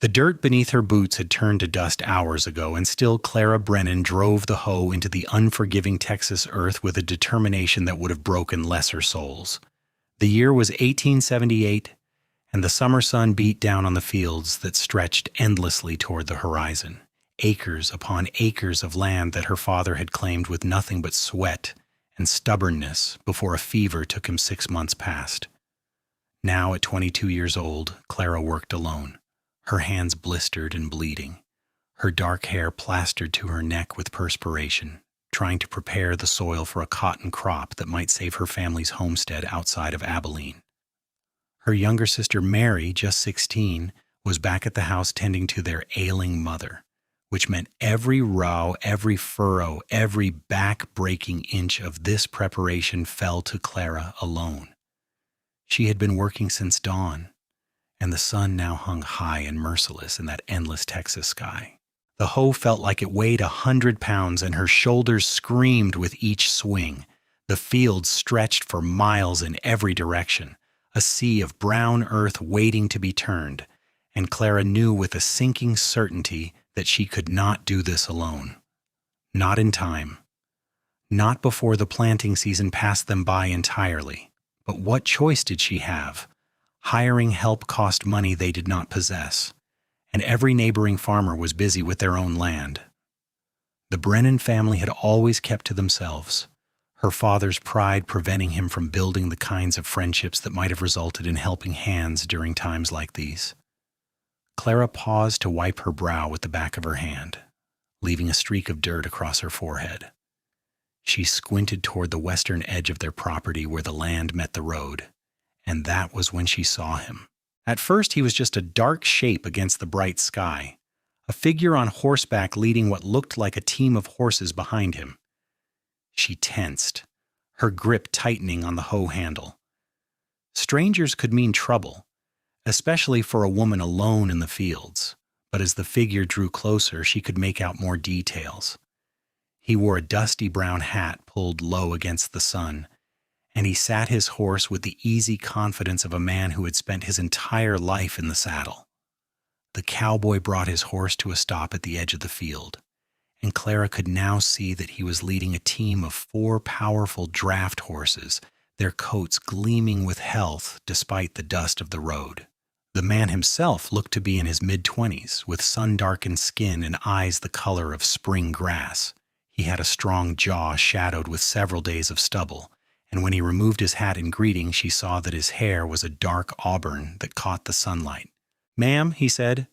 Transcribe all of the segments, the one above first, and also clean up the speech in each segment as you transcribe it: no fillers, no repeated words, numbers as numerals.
The dirt beneath her boots had turned to dust hours ago, and still Clara Brennan drove the hoe into the unforgiving Texas earth with a determination that would have broken lesser souls. The year was 1878, and the summer sun beat down on the fields that stretched endlessly toward the horizon. Acres upon acres of land that her father had claimed with nothing but sweat and stubbornness before a fever took him 6 months past. Now, at 22 years old, Clara worked alone, her hands blistered and bleeding, her dark hair plastered to her neck with perspiration, trying to prepare the soil for a cotton crop that might save her family's homestead outside of Abilene. Her younger sister Mary, just 16, was back at the house tending to their ailing mother, which meant every row, every furrow, every back-breaking inch of this preparation fell to Clara alone. She had been working since dawn, and the sun now hung high and merciless in that endless Texas sky. The hoe felt like it weighed 100 pounds, and her shoulders screamed with each swing. The field stretched for miles in every direction, a sea of brown earth waiting to be turned, and Clara knew with a sinking certainty that she could not do this alone. Not in time. Not before the planting season passed them by entirely. But what choice did she have? Hiring help cost money they did not possess, and every neighboring farmer was busy with their own land. The Brennan family had always kept to themselves, her father's pride preventing him from building the kinds of friendships that might have resulted in helping hands during times like these. Clara paused to wipe her brow with the back of her hand, leaving a streak of dirt across her forehead. She squinted toward the western edge of their property where the land met the road, and that was when she saw him. At first, he was just a dark shape against the bright sky, a figure on horseback leading what looked like a team of horses behind him. She tensed, her grip tightening on the hoe handle. Strangers could mean trouble, especially for a woman alone in the fields, but as the figure drew closer, she could make out more details. He wore a dusty brown hat pulled low against the sun, and he sat his horse with the easy confidence of a man who had spent his entire life in the saddle. The cowboy brought his horse to a stop at the edge of the field, and Clara could now see that he was leading a team of 4 powerful draft horses, their coats gleaming with health despite the dust of the road. The man himself looked to be in his mid-20s, with sun-darkened skin and eyes the color of spring grass. He had a strong jaw shadowed with several days of stubble, and when he removed his hat in greeting, she saw that his hair was a dark auburn that caught the sunlight. "Ma'am," he said,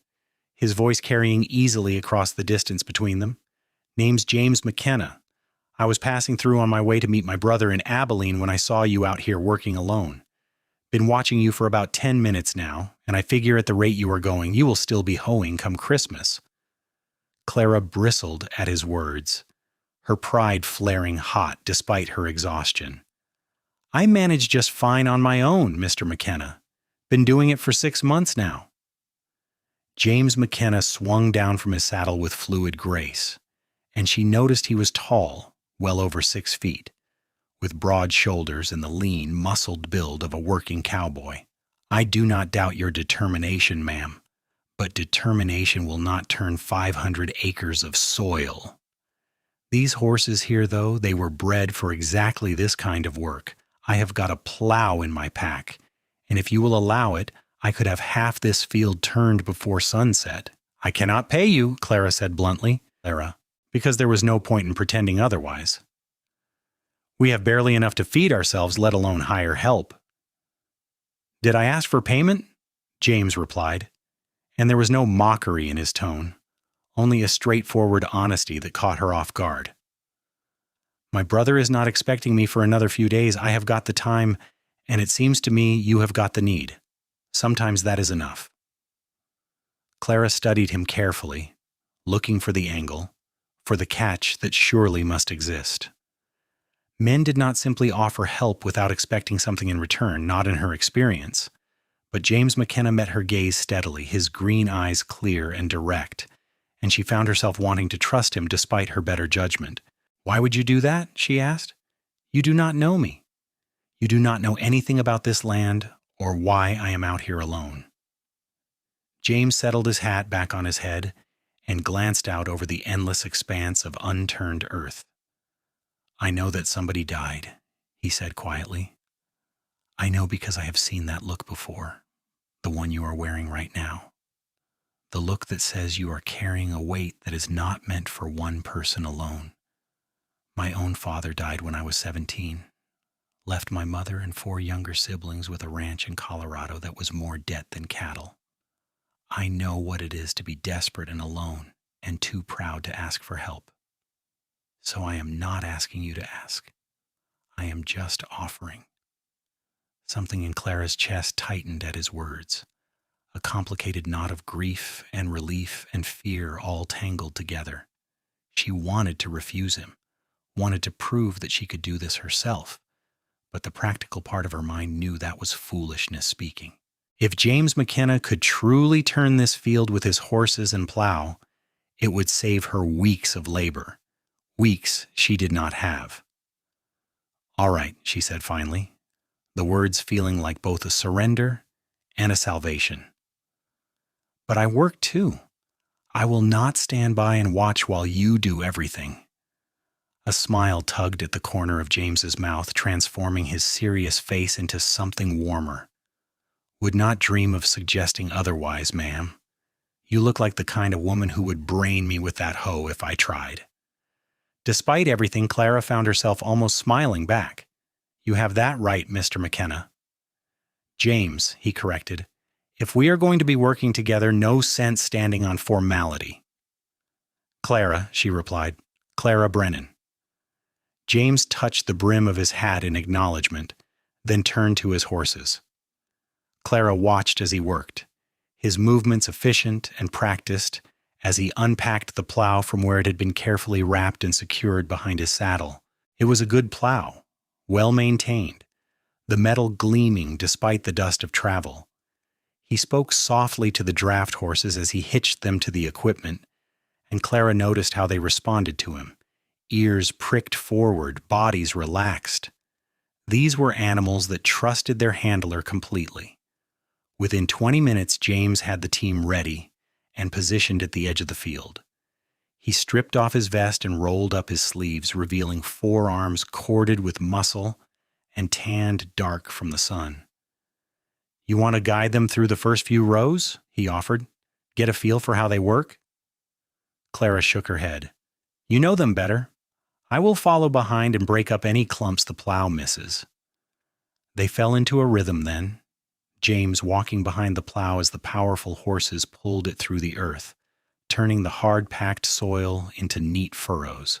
his voice carrying easily across the distance between them. "Name's James McKenna. I was passing through on my way to meet my brother in Abilene when I saw you out here working alone. Been watching you for about 10 minutes now, and I figure at the rate you are going, you will still be hoeing come Christmas." Clara bristled at his words, her pride flaring hot despite her exhaustion. "I manage just fine on my own, Mr. McKenna. Been doing it for 6 months now." James McKenna swung down from his saddle with fluid grace, and she noticed he was tall, well over 6 feet, with broad shoulders and the lean, muscled build of a working cowboy. "I do not doubt your determination, ma'am, but determination will not turn 500 acres of soil. These horses here, though, they were bred for exactly this kind of work. I have got a plow in my pack, and if you will allow it, I could have half this field turned before sunset." "I cannot pay you," Clara said bluntly, because there was no point in pretending otherwise. "We have barely enough to feed ourselves, let alone hire help." "Did I ask for payment?" James replied, and there was no mockery in his tone, only a straightforward honesty that caught her off guard. "My brother is not expecting me for another few days. I have got the time, and it seems to me you have got the need. Sometimes that is enough." Clara studied him carefully, looking for the angle, for the catch that surely must exist. Men did not simply offer help without expecting something in return, not in her experience. But James McKenna met her gaze steadily, his green eyes clear and direct, and she found herself wanting to trust him despite her better judgment. "Why would you do that?" she asked. "You do not know me. You do not know anything about this land or why I am out here alone." James settled his hat back on his head and glanced out over the endless expanse of unturned earth. "I know that somebody died," he said quietly. "I know because I have seen that look before, the one you are wearing right now. The look that says you are carrying a weight that is not meant for one person alone. My own father died when I was 17, left my mother and 4 younger siblings with a ranch in Colorado that was more debt than cattle. I know what it is to be desperate and alone and too proud to ask for help. So I am not asking you to ask. I am just offering." Something in Clara's chest tightened at his words, a complicated knot of grief and relief and fear all tangled together. She wanted to refuse him, wanted to prove that she could do this herself, but the practical part of her mind knew that was foolishness speaking. If James McKenna could truly turn this field with his horses and plow, it would save her weeks of labor, weeks she did not have. "All right," she said finally, the words feeling like both a surrender and a salvation. "But I work too. I will not stand by and watch while you do everything." A smile tugged at the corner of James's mouth, transforming his serious face into something warmer. "Would not dream of suggesting otherwise, ma'am. You look like the kind of woman who would brain me with that hoe if I tried." Despite everything, Clara found herself almost smiling back. "You have that right, Mr. McKenna." "James," he corrected. "If we are going to be working together, no sense standing on formality." "Clara," she replied. "Clara Brennan." James touched the brim of his hat in acknowledgement, then turned to his horses. Clara watched as he worked, his movements efficient and practiced, as he unpacked the plow from where it had been carefully wrapped and secured behind his saddle. It was a good plow, well maintained, the metal gleaming despite the dust of travel. He spoke softly to the draft horses as he hitched them to the equipment, and Clara noticed how they responded to him. Ears pricked forward, bodies relaxed. These were animals that trusted their handler completely. Within 20 minutes, James had the team ready and positioned at the edge of the field. He stripped off his vest and rolled up his sleeves, revealing forearms corded with muscle and tanned dark from the sun. "You want to guide them through the first few rows?" he offered. "Get a feel for how they work?" Clara shook her head. "You know them better. I will follow behind and break up any clumps the plow misses." They fell into a rhythm then, James walking behind the plow as the powerful horses pulled it through the earth, turning the hard-packed soil into neat furrows.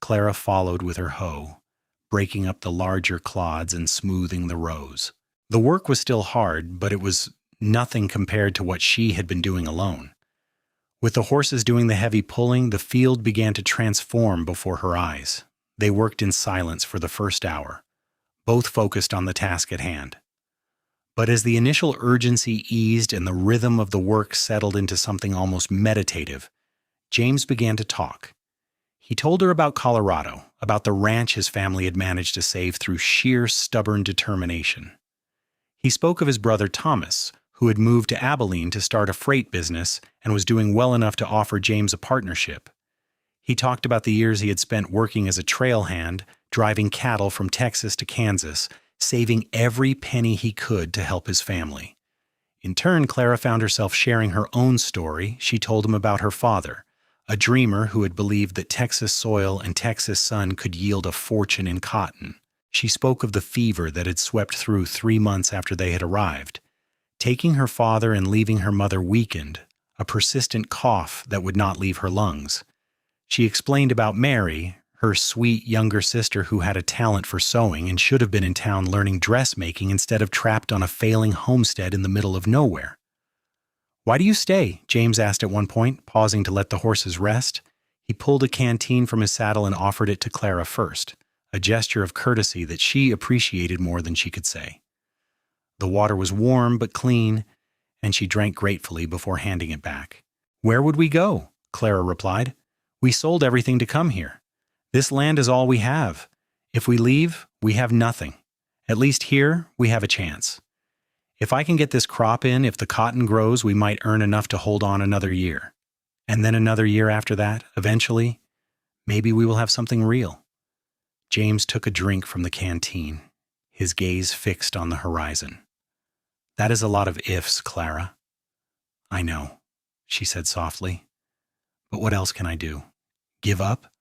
Clara followed with her hoe, breaking up the larger clods and smoothing the rows. The work was still hard, but it was nothing compared to what she had been doing alone. With the horses doing the heavy pulling, the field began to transform before her eyes. They worked in silence for the first hour, both focused on the task at hand. But as the initial urgency eased and the rhythm of the work settled into something almost meditative, James began to talk. He told her about Colorado, about the ranch his family had managed to save through sheer stubborn determination. He spoke of his brother Thomas, who had moved to Abilene to start a freight business and was doing well enough to offer James a partnership. He talked about the years he had spent working as a trail hand, driving cattle from Texas to Kansas, saving every penny he could to help his family. In turn, Clara found herself sharing her own story. She told him about her father, a dreamer who had believed that Texas soil and Texas sun could yield a fortune in cotton. She spoke of the fever that had swept through 3 months after they had arrived, taking her father and leaving her mother weakened, a persistent cough that would not leave her lungs. She explained about Mary, her sweet younger sister who had a talent for sewing and should have been in town learning dressmaking instead of trapped on a failing homestead in the middle of nowhere. "Why do you stay?" James asked at one point, pausing to let the horses rest. He pulled a canteen from his saddle and offered it to Clara first, a gesture of courtesy that she appreciated more than she could say. The water was warm but clean, and she drank gratefully before handing it back. "Where would we go?" Clara replied. "We sold everything to come here. This land is all we have. If we leave, we have nothing. At least here, we have a chance. If I can get this crop in, if the cotton grows, we might earn enough to hold on another year. And then another year after that, eventually, maybe we will have something real." James took a drink from the canteen, his gaze fixed on the horizon. "That is a lot of ifs, Clara." "I know," she said softly. "But what else can I do? Give up?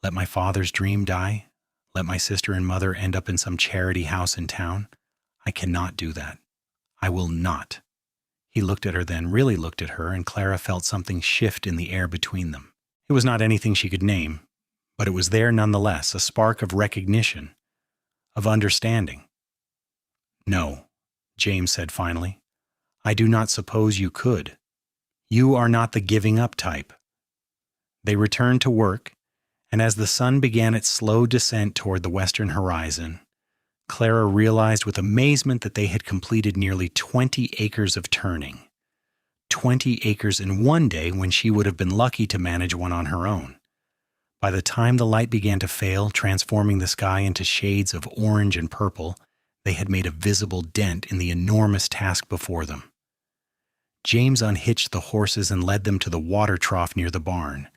Let my father's dream die? Let my sister and mother end up in some charity house in town? I cannot do that. I will not." He looked at her then, really looked at her, and Clara felt something shift in the air between them. It was not anything she could name, but it was there nonetheless, a spark of recognition, of understanding. "No," James said finally. "I do not suppose you could. You are not the giving up type." They returned to work, and as the sun began its slow descent toward the western horizon, Clara realized with amazement that they had completed nearly 20 acres of turning. 20 acres in one day when she would have been lucky to manage one on her own. By the time the light began to fail, transforming the sky into shades of orange and purple, they had made a visible dent in the enormous task before them. James unhitched the horses and led them to the water trough near the barn,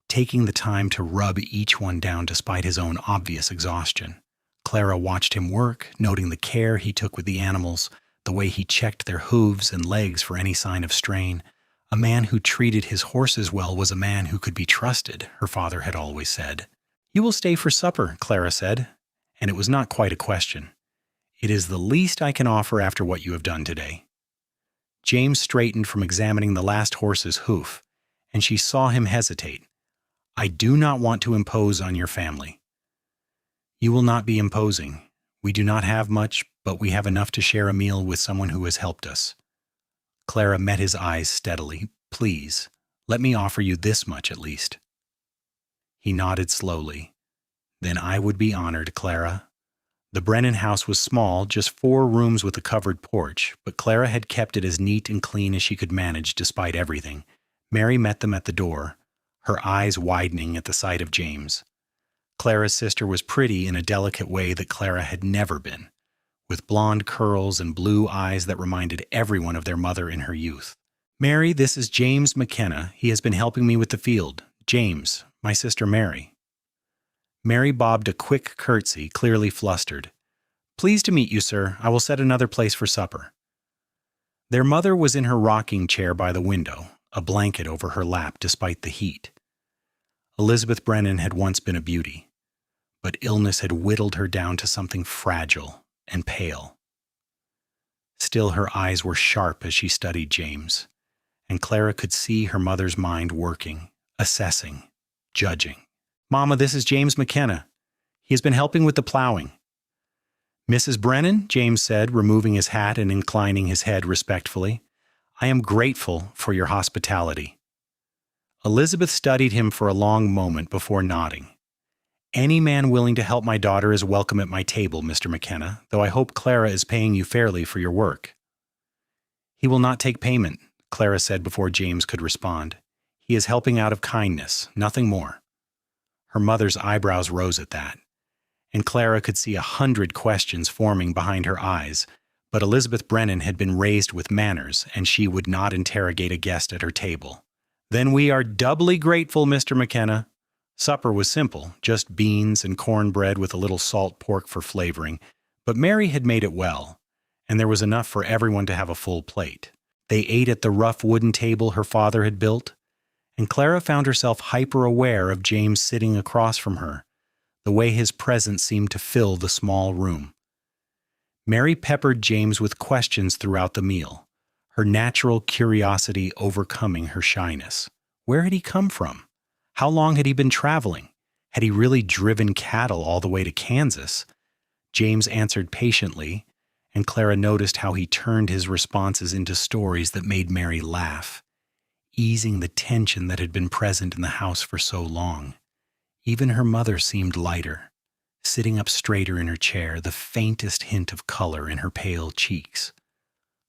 taking the time to rub each one down despite his own obvious exhaustion. Clara watched him work, noting the care he took with the animals, the way he checked their hooves and legs for any sign of strain. A man who treated his horses well was a man who could be trusted, her father had always said. "You will stay for supper," Clara said, and it was not quite a question. "It is the least I can offer after what you have done today." James straightened from examining the last horse's hoof, and she saw him hesitate. "I do not want to impose on your family." "You will not be imposing. We do not have much, but we have enough to share a meal with someone who has helped us." Clara met his eyes steadily. "Please, let me offer you this much at least." He nodded slowly. "Then I would be honored, Clara." The Brennan house was small, just 4 rooms with a covered porch, but Clara had kept it as neat and clean as she could manage despite everything. Mary met them at the door, her eyes widening at the sight of James. Clara's sister was pretty in a delicate way that Clara had never been, with blonde curls and blue eyes that reminded everyone of their mother in her youth. "Mary, this is James McKenna. He has been helping me with the field. James, my sister Mary." Mary bobbed a quick curtsy, clearly flustered. "Pleased to meet you, sir. I will set another place for supper." Their mother was in her rocking chair by the window, a blanket over her lap despite the heat. Elizabeth Brennan had once been a beauty, but illness had whittled her down to something fragile and pale. Still, her eyes were sharp as she studied James, and Clara could see her mother's mind working, assessing, judging. "Mama, this is James McKenna. He has been helping with the plowing." "Mrs. Brennan," James said, removing his hat and inclining his head respectfully, "I am grateful for your hospitality." Elizabeth studied him for a long moment before nodding. "Any man willing to help my daughter is welcome at my table, Mr. McKenna, though I hope Clara is paying you fairly for your work." "He will not take payment," Clara said before James could respond. "He is helping out of kindness, nothing more." Her mother's eyebrows rose at that, and Clara could see 100 questions forming behind her eyes, but Elizabeth Brennan had been raised with manners, and she would not interrogate a guest at her table. "Then we are doubly grateful, Mr. McKenna." Supper was simple, just beans and cornbread with a little salt pork for flavoring, but Mary had made it well, and there was enough for everyone to have a full plate. They ate at the rough wooden table her father had built, and Clara found herself hyper-aware of James sitting across from her, the way his presence seemed to fill the small room. Mary peppered James with questions throughout the meal, her natural curiosity overcoming her shyness. Where had he come from? How long had he been traveling? Had he really driven cattle all the way to Kansas? James answered patiently, and Clara noticed how he turned his responses into stories that made Mary laugh, easing the tension that had been present in the house for so long. Even her mother seemed lighter, sitting up straighter in her chair, the faintest hint of color in her pale cheeks.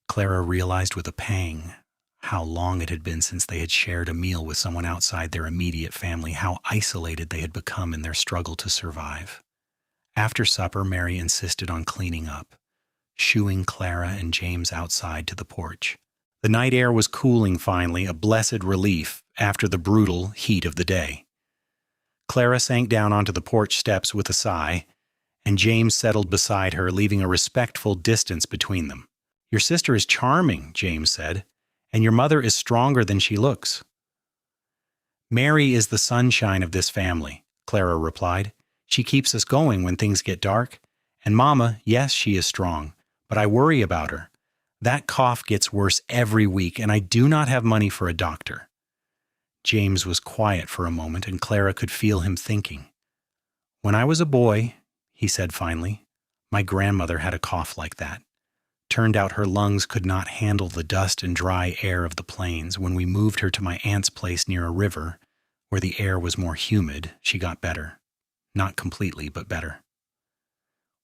Clara realized with a pang how long it had been since they had shared a meal with someone outside their immediate family, how isolated they had become in their struggle to survive. After supper, Mary insisted on cleaning up, shooing Clara and James outside to the porch. The night air was cooling finally, a blessed relief after the brutal heat of the day. Clara sank down onto the porch steps with a sigh, and James settled beside her, leaving a respectful distance between them. "Your sister is charming," James said, "and your mother is stronger than she looks." "Mary is the sunshine of this family," Clara replied. "She keeps us going when things get dark. And Mama, yes, she is strong, but I worry about her. That cough gets worse every week, and I do not have money for a doctor." James was quiet for a moment, and Clara could feel him thinking. "When I was a boy," he said finally, "my grandmother had a cough like that. Turned out her lungs could not handle the dust and dry air of the plains. When we moved her to my aunt's place near a river, where the air was more humid, she got better. Not completely, but better."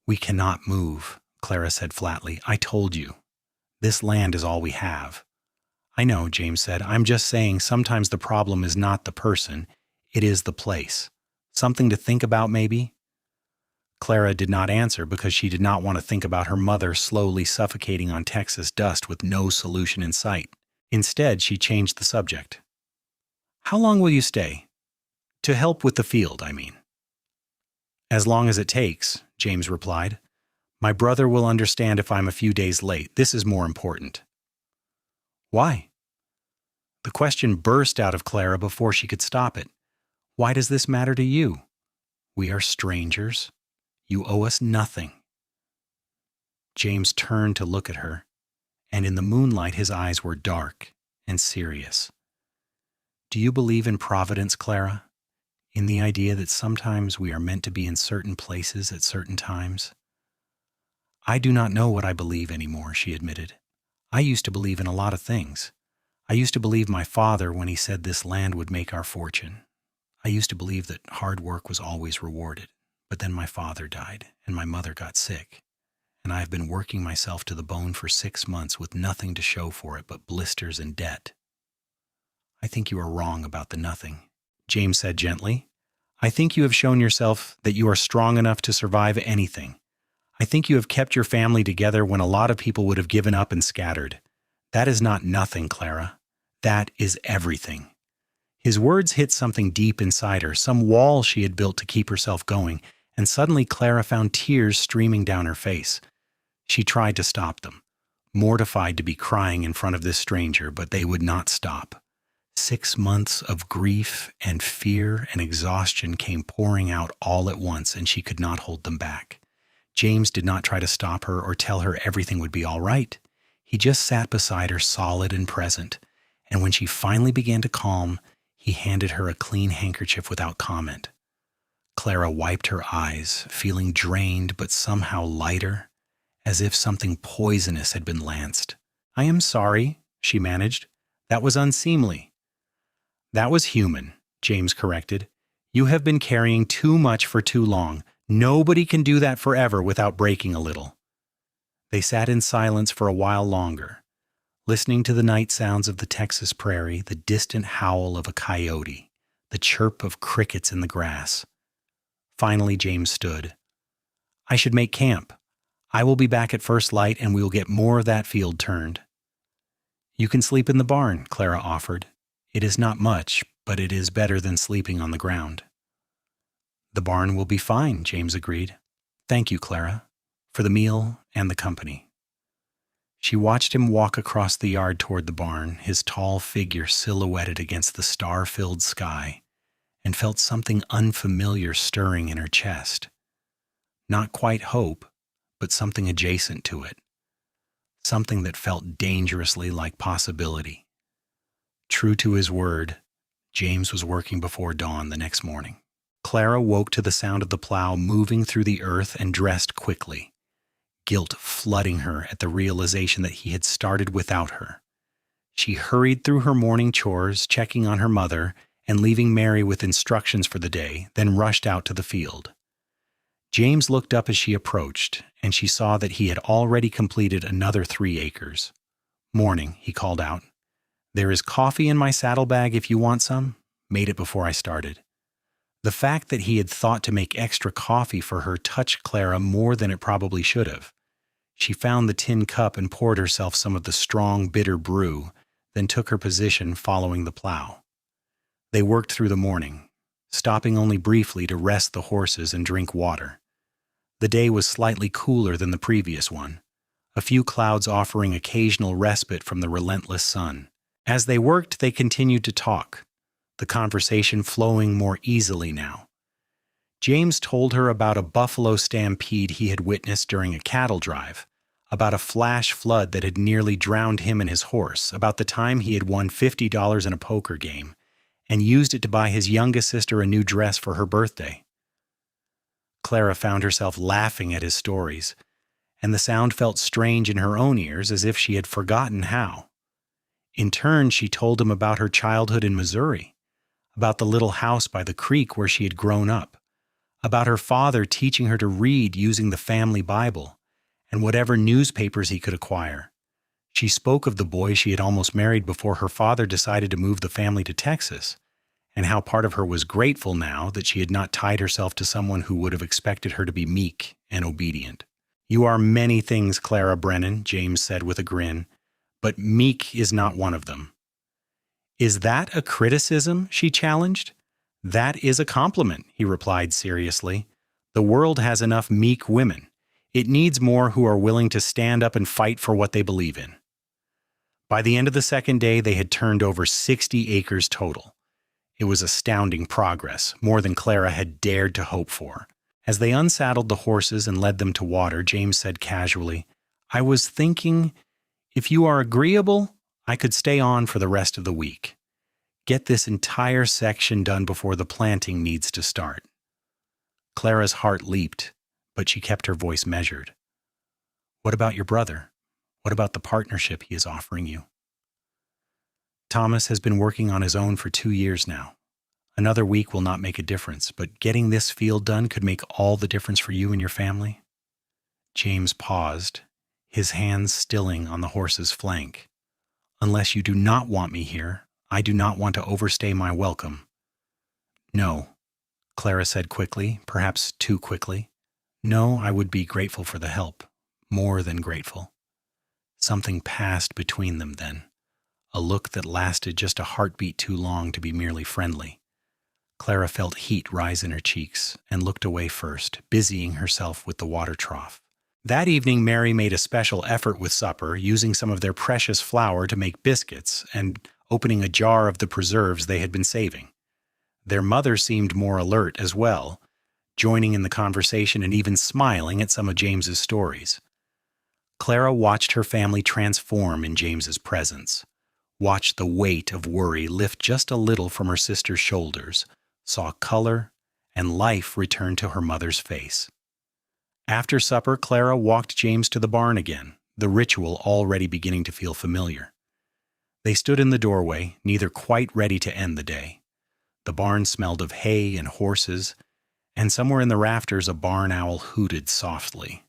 "We cannot move," Clara said flatly. "I told you. This land is all we have." "I know," James said. "I'm just saying sometimes the problem is not the person, it is the place. Something to think about, maybe?" Clara did not answer because she did not want to think about her mother slowly suffocating on Texas dust with no solution in sight. Instead, she changed the subject. "How long will you stay? To help with the field, I mean." "As long as it takes," James replied. "My brother will understand if I'm a few days late. This is more important." "Why?" The question burst out of Clara before she could stop it. "Why does this matter to you? We are strangers. You owe us nothing." James turned to look at her, and in the moonlight his eyes were dark and serious. "Do you believe in providence, Clara? In the idea that sometimes we are meant to be in certain places at certain times?" "I do not know what I believe anymore," she admitted. "I used to believe in a lot of things. I used to believe my father when he said this land would make our fortune. I used to believe that hard work was always rewarded. But then my father died, and my mother got sick, and I have been working myself to the bone for 6 months with nothing to show for it but blisters and debt." "I think you are wrong about the nothing," James said gently. "I think you have shown yourself that you are strong enough to survive anything. I think you have kept your family together when a lot of people would have given up and scattered. That is not nothing, Clara. That is everything." His words hit something deep inside her, some wall she had built to keep herself going, and suddenly Clara found tears streaming down her face. She tried to stop them, mortified to be crying in front of this stranger, but they would not stop. 6 months of grief and fear and exhaustion came pouring out all at once, and she could not hold them back. James did not try to stop her or tell her everything would be all right. He just sat beside her, solid and present, and when she finally began to calm, he handed her a clean handkerchief without comment. Clara wiped her eyes, feeling drained but somehow lighter, as if something poisonous had been lanced. "I am sorry," she managed. "That was unseemly." "That was human," James corrected. "You have been carrying too much for too long. Nobody can do that forever without breaking a little." They sat in silence for a while longer, listening to the night sounds of the Texas prairie, the distant howl of a coyote, the chirp of crickets in the grass. Finally, James stood. "I should make camp. I will be back at first light, and we will get more of that field turned." "You can sleep in the barn," Clara offered. "It is not much, but it is better than sleeping on the ground." "The barn will be fine," James agreed. "Thank you, Clara, for the meal and the company." She watched him walk across the yard toward the barn, his tall figure silhouetted against the star-filled sky, and felt something unfamiliar stirring in her chest. Not quite hope, but something adjacent to it. Something that felt dangerously like possibility. True to his word, James was working before dawn the next morning. Clara woke to the sound of the plow moving through the earth and dressed quickly, guilt flooding her at the realization that he had started without her. She hurried through her morning chores, checking on her mother and leaving Mary with instructions for the day, then rushed out to the field. James looked up as she approached, and she saw that he had already completed another 3 acres. "Morning," he called out. "There is coffee in my saddlebag if you want some. Made it before I started." The fact that he had thought to make extra coffee for her touched Clara more than it probably should have. She found the tin cup and poured herself some of the strong, bitter brew, then took her position following the plow. They worked through the morning, stopping only briefly to rest the horses and drink water. The day was slightly cooler than the previous one, a few clouds offering occasional respite from the relentless sun. As they worked, they continued to talk, the conversation flowing more easily now. James told her about a buffalo stampede he had witnessed during a cattle drive, about a flash flood that had nearly drowned him and his horse, about the time he had won $50 in a poker game and used it to buy his youngest sister a new dress for her birthday. Clara found herself laughing at his stories, and the sound felt strange in her own ears, as if she had forgotten how. In turn, she told him about her childhood in Missouri, about the little house by the creek where she had grown up, about her father teaching her to read using the family Bible, and whatever newspapers he could acquire. She spoke of the boy she had almost married before her father decided to move the family to Texas, and how part of her was grateful now that she had not tied herself to someone who would have expected her to be meek and obedient. "You are many things, Clara Brennan," James said with a grin, "but meek is not one of them." "Is that a criticism?" she challenged. "That is a compliment," he replied seriously. "The world has enough meek women. It needs more who are willing to stand up and fight for what they believe in." By the end of the second day, they had turned over 60 acres total. It was astounding progress, more than Clara had dared to hope for. As they unsaddled the horses and led them to water, James said casually, "I was thinking, if you are agreeable, I could stay on for the rest of the week. Get this entire section done before the planting needs to start." Clara's heart leaped, but she kept her voice measured. "What about your brother? What about the partnership he is offering you?" "Thomas has been working on his own for 2 years now. Another week will not make a difference, but getting this field done could make all the difference for you and your family." James paused, his hands stilling on the horse's flank. "Unless you do not want me here, I do not want to overstay my welcome." "No," Clara said quickly, perhaps too quickly. "No, I would be grateful for the help, more than grateful." Something passed between them then, a look that lasted just a heartbeat too long to be merely friendly. Clara felt heat rise in her cheeks and looked away first, busying herself with the water trough. That evening, Mary made a special effort with supper, using some of their precious flour to make biscuits and opening a jar of the preserves they had been saving. Their mother seemed more alert as well, joining in the conversation and even smiling at some of James's stories. Clara watched her family transform in James's presence, watched the weight of worry lift just a little from her sister's shoulders, saw color and life return to her mother's face. After supper, Clara walked James to the barn again, the ritual already beginning to feel familiar. They stood in the doorway, neither quite ready to end the day. The barn smelled of hay and horses, and somewhere in the rafters a barn owl hooted softly.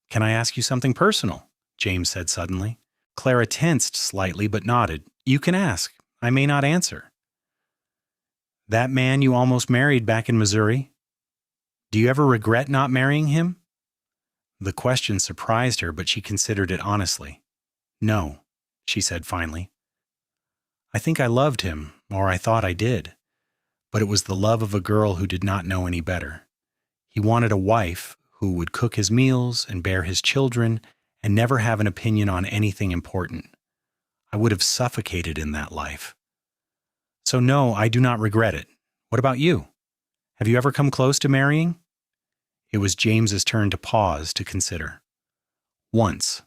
"Can I ask you something personal?" James said suddenly. Clara tensed slightly but nodded. "You can ask. I may not answer." "That man you almost married back in Missouri, do you ever regret not marrying him?" The question surprised her, but she considered it honestly. "No," she said finally. "I think I loved him, or I thought I did. But it was the love of a girl who did not know any better. He wanted a wife who would cook his meals and bear his children and never have an opinion on anything important. I would have suffocated in that life. So no, I do not regret it. What about you? Have you ever come close to marrying?" It was James's turn to pause to consider. "Once.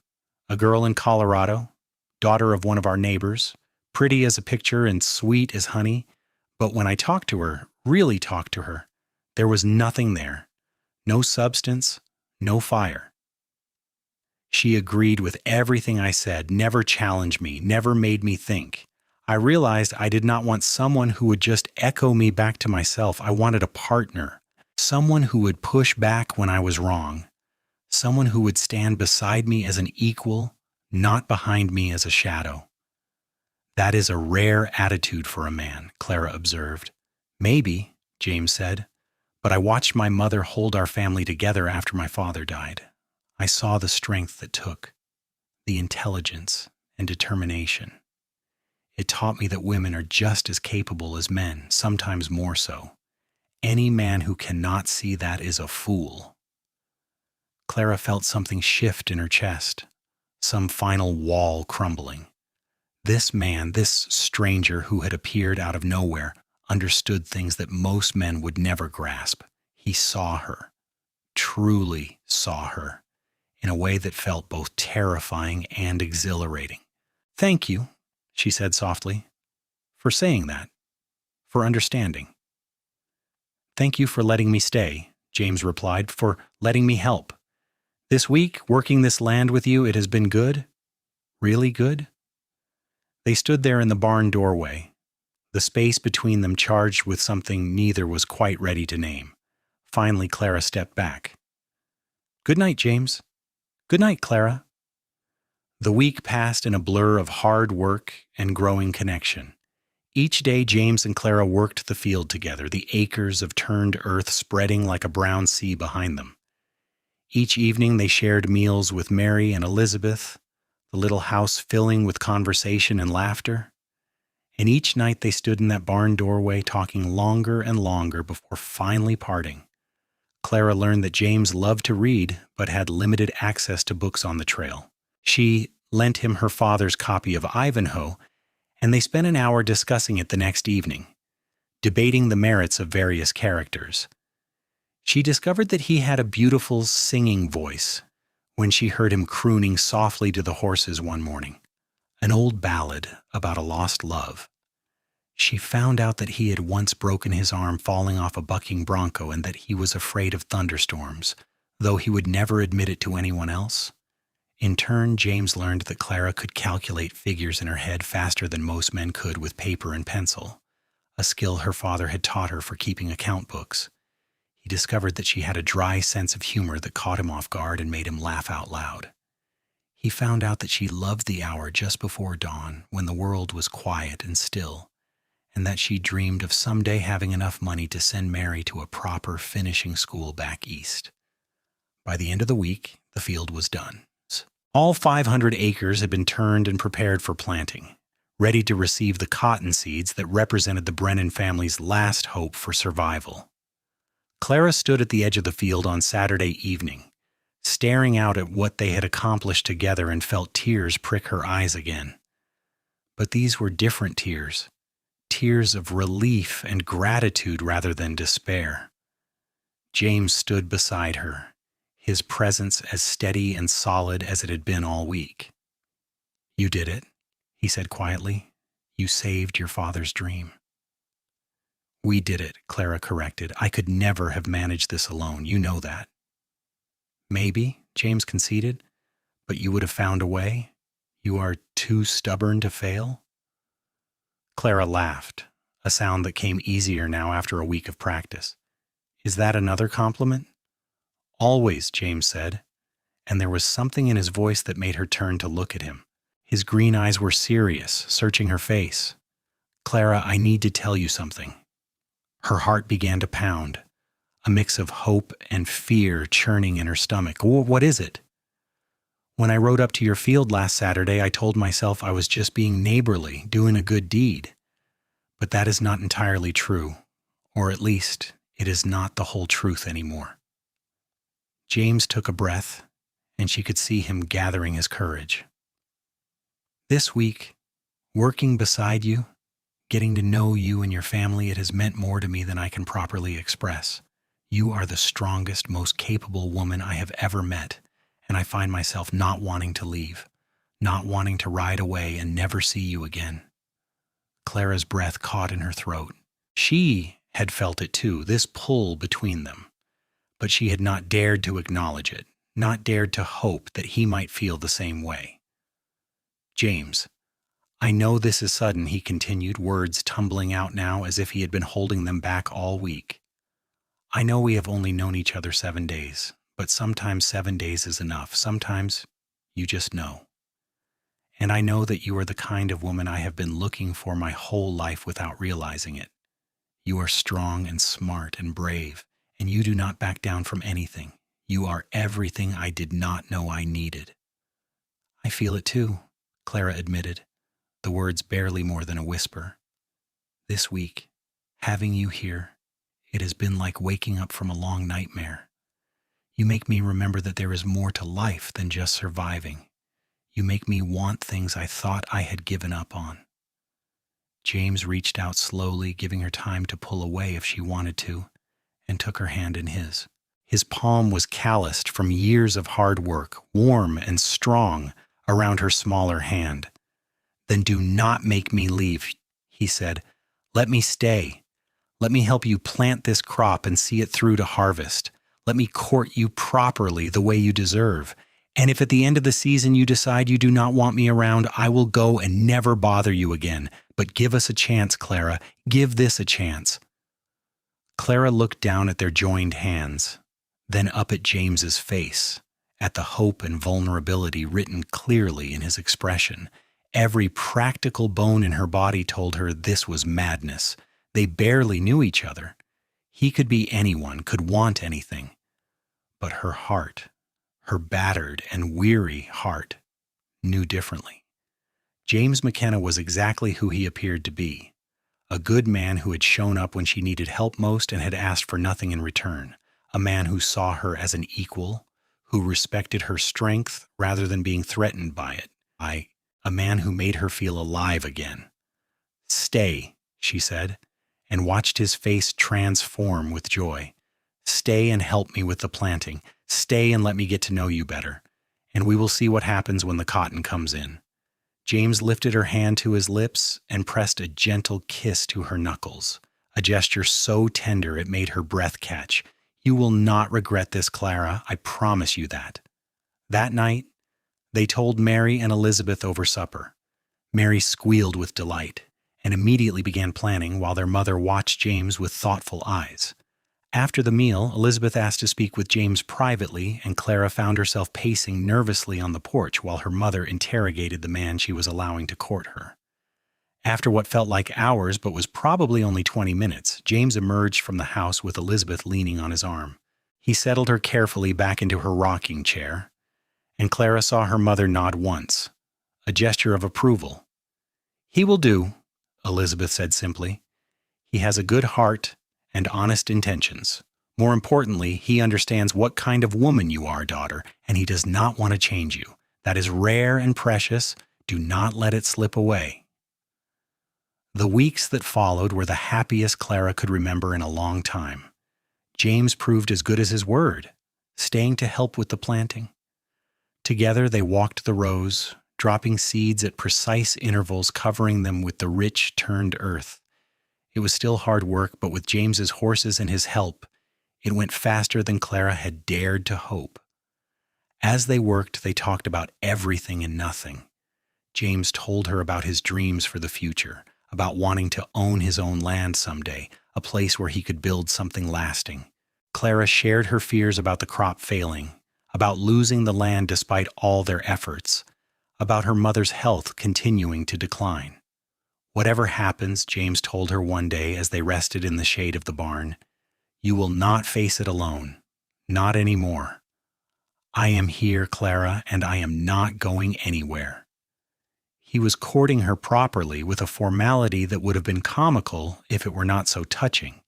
A girl in Colorado, daughter of one of our neighbors, pretty as a picture and sweet as honey, but when I talked to her, really talked to her, there was nothing there. No substance, no fire. She agreed with everything I said, never challenged me, never made me think. I realized I did not want someone who would just echo me back to myself. I wanted a partner, someone who would push back when I was wrong, someone who would stand beside me as an equal, not behind me as a shadow." "That is a rare attitude for a man," Clara observed. "Maybe," James said, "but I watched my mother hold our family together after my father died. I saw the strength that took, the intelligence and determination. It taught me that women are just as capable as men, sometimes more so. Any man who cannot see that is a fool. Clara felt something shift in her chest, some final wall crumbling. This man, this stranger who had appeared out of nowhere, understood things that most men would never grasp. He saw her, truly saw her, in a way that felt both terrifying and exhilarating. "Thank you," she said softly, "for saying that, for understanding." "Thank you for letting me stay," James replied, "for letting me help. This week, working this land with you, it has been good, really good." They stood there in the barn doorway, the space between them charged with something neither was quite ready to name. Finally, Clara stepped back. "Good night, James." "Good night, Clara." The week passed in a blur of hard work and growing connection. Each day, James and Clara worked the field together, the acres of turned earth spreading like a brown sea behind them. Each evening, they shared meals with Mary and Elizabeth, the little house filling with conversation and laughter. And each night they stood in that barn doorway talking longer and longer before finally parting. Clara learned that James loved to read but had limited access to books on the trail. She lent him her father's copy of Ivanhoe, and they spent an hour discussing it the next evening, debating the merits of various characters. She discovered that he had a beautiful singing voice when she heard him crooning softly to the horses one morning, an old ballad about a lost love. She found out that he had once broken his arm falling off a bucking bronco and that he was afraid of thunderstorms, though he would never admit it to anyone else. In turn, James learned that Clara could calculate figures in her head faster than most men could with paper and pencil, a skill her father had taught her for keeping account books. He discovered that she had a dry sense of humor that caught him off guard and made him laugh out loud. He found out that she loved the hour just before dawn, when the world was quiet and still, and that she dreamed of someday having enough money to send Mary to a proper finishing school back east. By the end of the week, the field was done. All 500 acres had been turned and prepared for planting, ready to receive the cotton seeds that represented the Brennan family's last hope for survival. Clara stood at the edge of the field on Saturday evening, staring out at what they had accomplished together, and felt tears prick her eyes again. But these were different tears, tears of relief and gratitude rather than despair. James stood beside her, his presence as steady and solid as it had been all week. "You did it," he said quietly. "You saved your father's dream." "We did it," Clara corrected. "I could never have managed this alone. You know that." "Maybe," James conceded, "but you would have found a way. You are too stubborn to fail." Clara laughed, a sound that came easier now after a week of practice. "Is that another compliment?" "Always," James said, and there was something in his voice that made her turn to look at him. His green eyes were serious, searching her face. "Clara, I need to tell you something." Her heart began to pound, a mix of hope and fear churning in her stomach. "What is it?" "When I rode up to your field last Saturday, I told myself I was just being neighborly, doing a good deed. But that is not entirely true, or at least it is not the whole truth anymore." James took a breath, and she could see him gathering his courage. "This week, working beside you, getting to know you and your family, it has meant more to me than I can properly express. You are the strongest, most capable woman I have ever met, and I find myself not wanting to leave, not wanting to ride away and never see you again." Clara's breath caught in her throat. She had felt it too, this pull between them, but she had not dared to acknowledge it, not dared to hope that he might feel the same way. "James, I know this is sudden," he continued, words tumbling out now as if he had been holding them back all week. "I know we have only known each other 7 days, but sometimes 7 days is enough. Sometimes you just know. And I know that you are the kind of woman I have been looking for my whole life without realizing it. You are strong and smart and brave, and you do not back down from anything. You are everything I did not know I needed." "I feel it too," Clara admitted, the words barely more than a whisper. "This week, having you here, it has been like waking up from a long nightmare. You make me remember that there is more to life than just surviving. You make me want things I thought I had given up on." James reached out slowly, giving her time to pull away if she wanted to, and took her hand in his. His palm was calloused from years of hard work, warm and strong around her smaller hand. "Then do not make me leave," he said. "Let me stay. Let me help you plant this crop and see it through to harvest. Let me court you properly the way you deserve. And if at the end of the season you decide you do not want me around, I will go and never bother you again. But give us a chance, Clara. Give this a chance." Clara looked down at their joined hands, then up at James's face, at the hope and vulnerability written clearly in his expression. Every practical bone in her body told her this was madness. They barely knew each other. He could be anyone, could want anything. But her heart, her battered and weary heart, knew differently. James McKenna was exactly who he appeared to be. A good man who had shown up when she needed help most and had asked for nothing in return. A man who saw her as an equal, who respected her strength rather than being threatened by it. A man who made her feel alive again. "Stay," she said, and watched his face transform with joy. "Stay and help me with the planting. Stay and let me get to know you better. And we will see what happens when the cotton comes in." James lifted her hand to his lips and pressed a gentle kiss to her knuckles, a gesture so tender it made her breath catch. "You will not regret this, Clara. I promise you that." That night, they told Mary and Elizabeth over supper. Mary squealed with delight and immediately began planning while their mother watched James with thoughtful eyes. After the meal, Elizabeth asked to speak with James privately, and Clara found herself pacing nervously on the porch while her mother interrogated the man she was allowing to court her. After what felt like hours but was probably only 20 minutes, James emerged from the house with Elizabeth leaning on his arm. He settled her carefully back into her rocking chair, and Clara saw her mother nod once, a gesture of approval. "He will do," Elizabeth said simply. "He has a good heart and honest intentions. More importantly, he understands what kind of woman you are, daughter, and he does not want to change you. That is rare and precious. Do not let it slip away." The weeks that followed were the happiest Clara could remember in a long time. James proved as good as his word, staying to help with the planting. Together they walked the rows, dropping seeds at precise intervals, covering them with the rich, turned earth. It was still hard work, but with James's horses and his help, it went faster than Clara had dared to hope. As they worked, they talked about everything and nothing. James told her about his dreams for the future, about wanting to own his own land someday, a place where he could build something lasting. Clara shared her fears about the crop failing, about losing the land despite all their efforts, about her mother's health continuing to decline. "Whatever happens," James told her one day as they rested in the shade of the barn, "you will not face it alone. Not anymore. I am here, Clara, and I am not going anywhere." He was courting her properly with a formality that would have been comical if it were not so touching.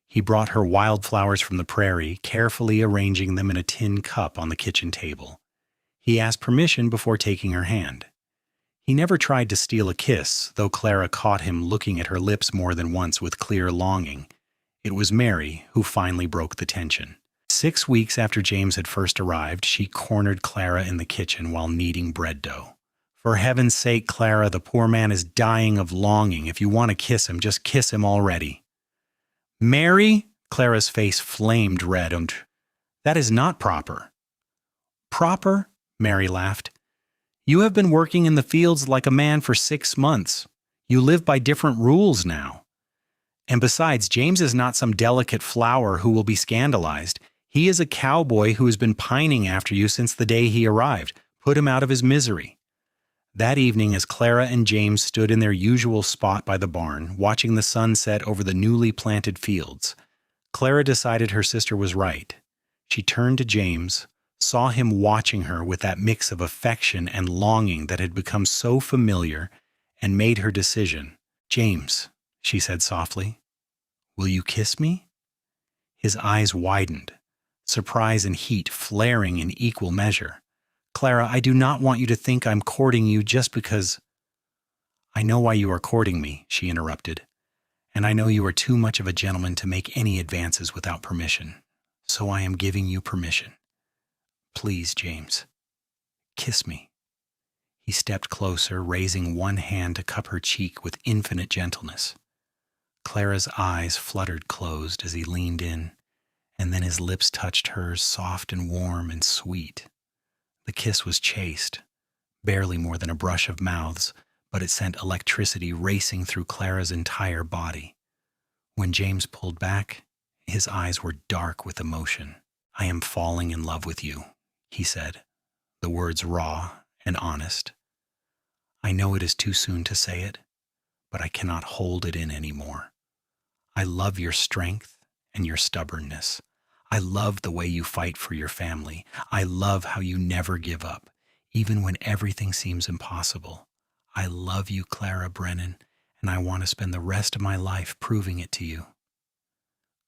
He brought her wildflowers from the prairie, carefully arranging them in a tin cup on the kitchen table. He asked permission before taking her hand. He never tried to steal a kiss, though Clara caught him looking at her lips more than once with clear longing. It was Mary who finally broke the tension. 6 weeks after James had first arrived, she cornered Clara in the kitchen while kneading bread dough. "For heaven's sake, Clara, the poor man is dying of longing. If you want to kiss him, just kiss him already." "Mary?" Clara's face flamed red. "That is not proper." "Proper?" Mary laughed. "You have been working in the fields like a man for 6 months. You live by different rules now. And besides, James is not some delicate flower who will be scandalized. He is a cowboy who has been pining after you since the day he arrived. Put him out of his misery." That evening, as Clara and James stood in their usual spot by the barn, watching the sun set over the newly planted fields, Clara decided her sister was right. She turned to James, saw him watching her with that mix of affection and longing that had become so familiar, and made her decision. "James," she said softly, "will you kiss me?" His eyes widened, surprise and heat flaring in equal measure. "Clara, I do not want you to think I'm courting you just because—" "I know why you are courting me," she interrupted, "and I know you are too much of a gentleman to make any advances without permission. So I am giving you permission. Please, James, kiss me." He stepped closer, raising one hand to cup her cheek with infinite gentleness. Clara's eyes fluttered closed as he leaned in, and then his lips touched hers, soft and warm and sweet. The kiss was chaste, barely more than a brush of mouths, but it sent electricity racing through Clara's entire body. When James pulled back, his eyes were dark with emotion. "I am falling in love with you," he said, the words raw and honest. "I know it is too soon to say it, but I cannot hold it in anymore. I love your strength and your stubbornness. I love the way you fight for your family. I love how you never give up, even when everything seems impossible. I love you, Clara Brennan, and I want to spend the rest of my life proving it to you."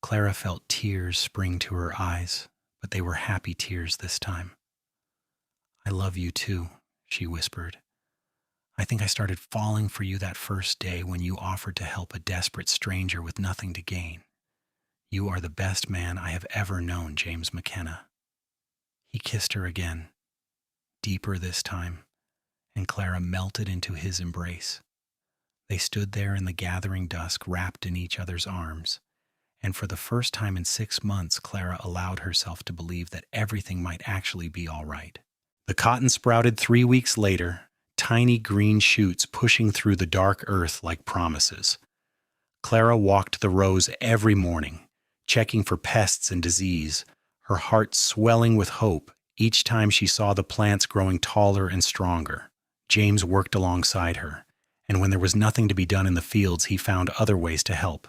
Clara felt tears spring to her eyes, but they were happy tears this time. "I love you too," she whispered. "I think I started falling for you that first day when you offered to help a desperate stranger with nothing to gain. You are the best man I have ever known, James McKenna." He kissed her again, deeper this time, and Clara melted into his embrace. They stood there in the gathering dusk, wrapped in each other's arms, and for the first time in 6 months, Clara allowed herself to believe that everything might actually be all right. The cotton sprouted 3 weeks later, tiny green shoots pushing through the dark earth like promises. Clara walked the rows every morning, checking for pests and disease, her heart swelling with hope each time she saw the plants growing taller and stronger. James worked alongside her, and when there was nothing to be done in the fields, he found other ways to help.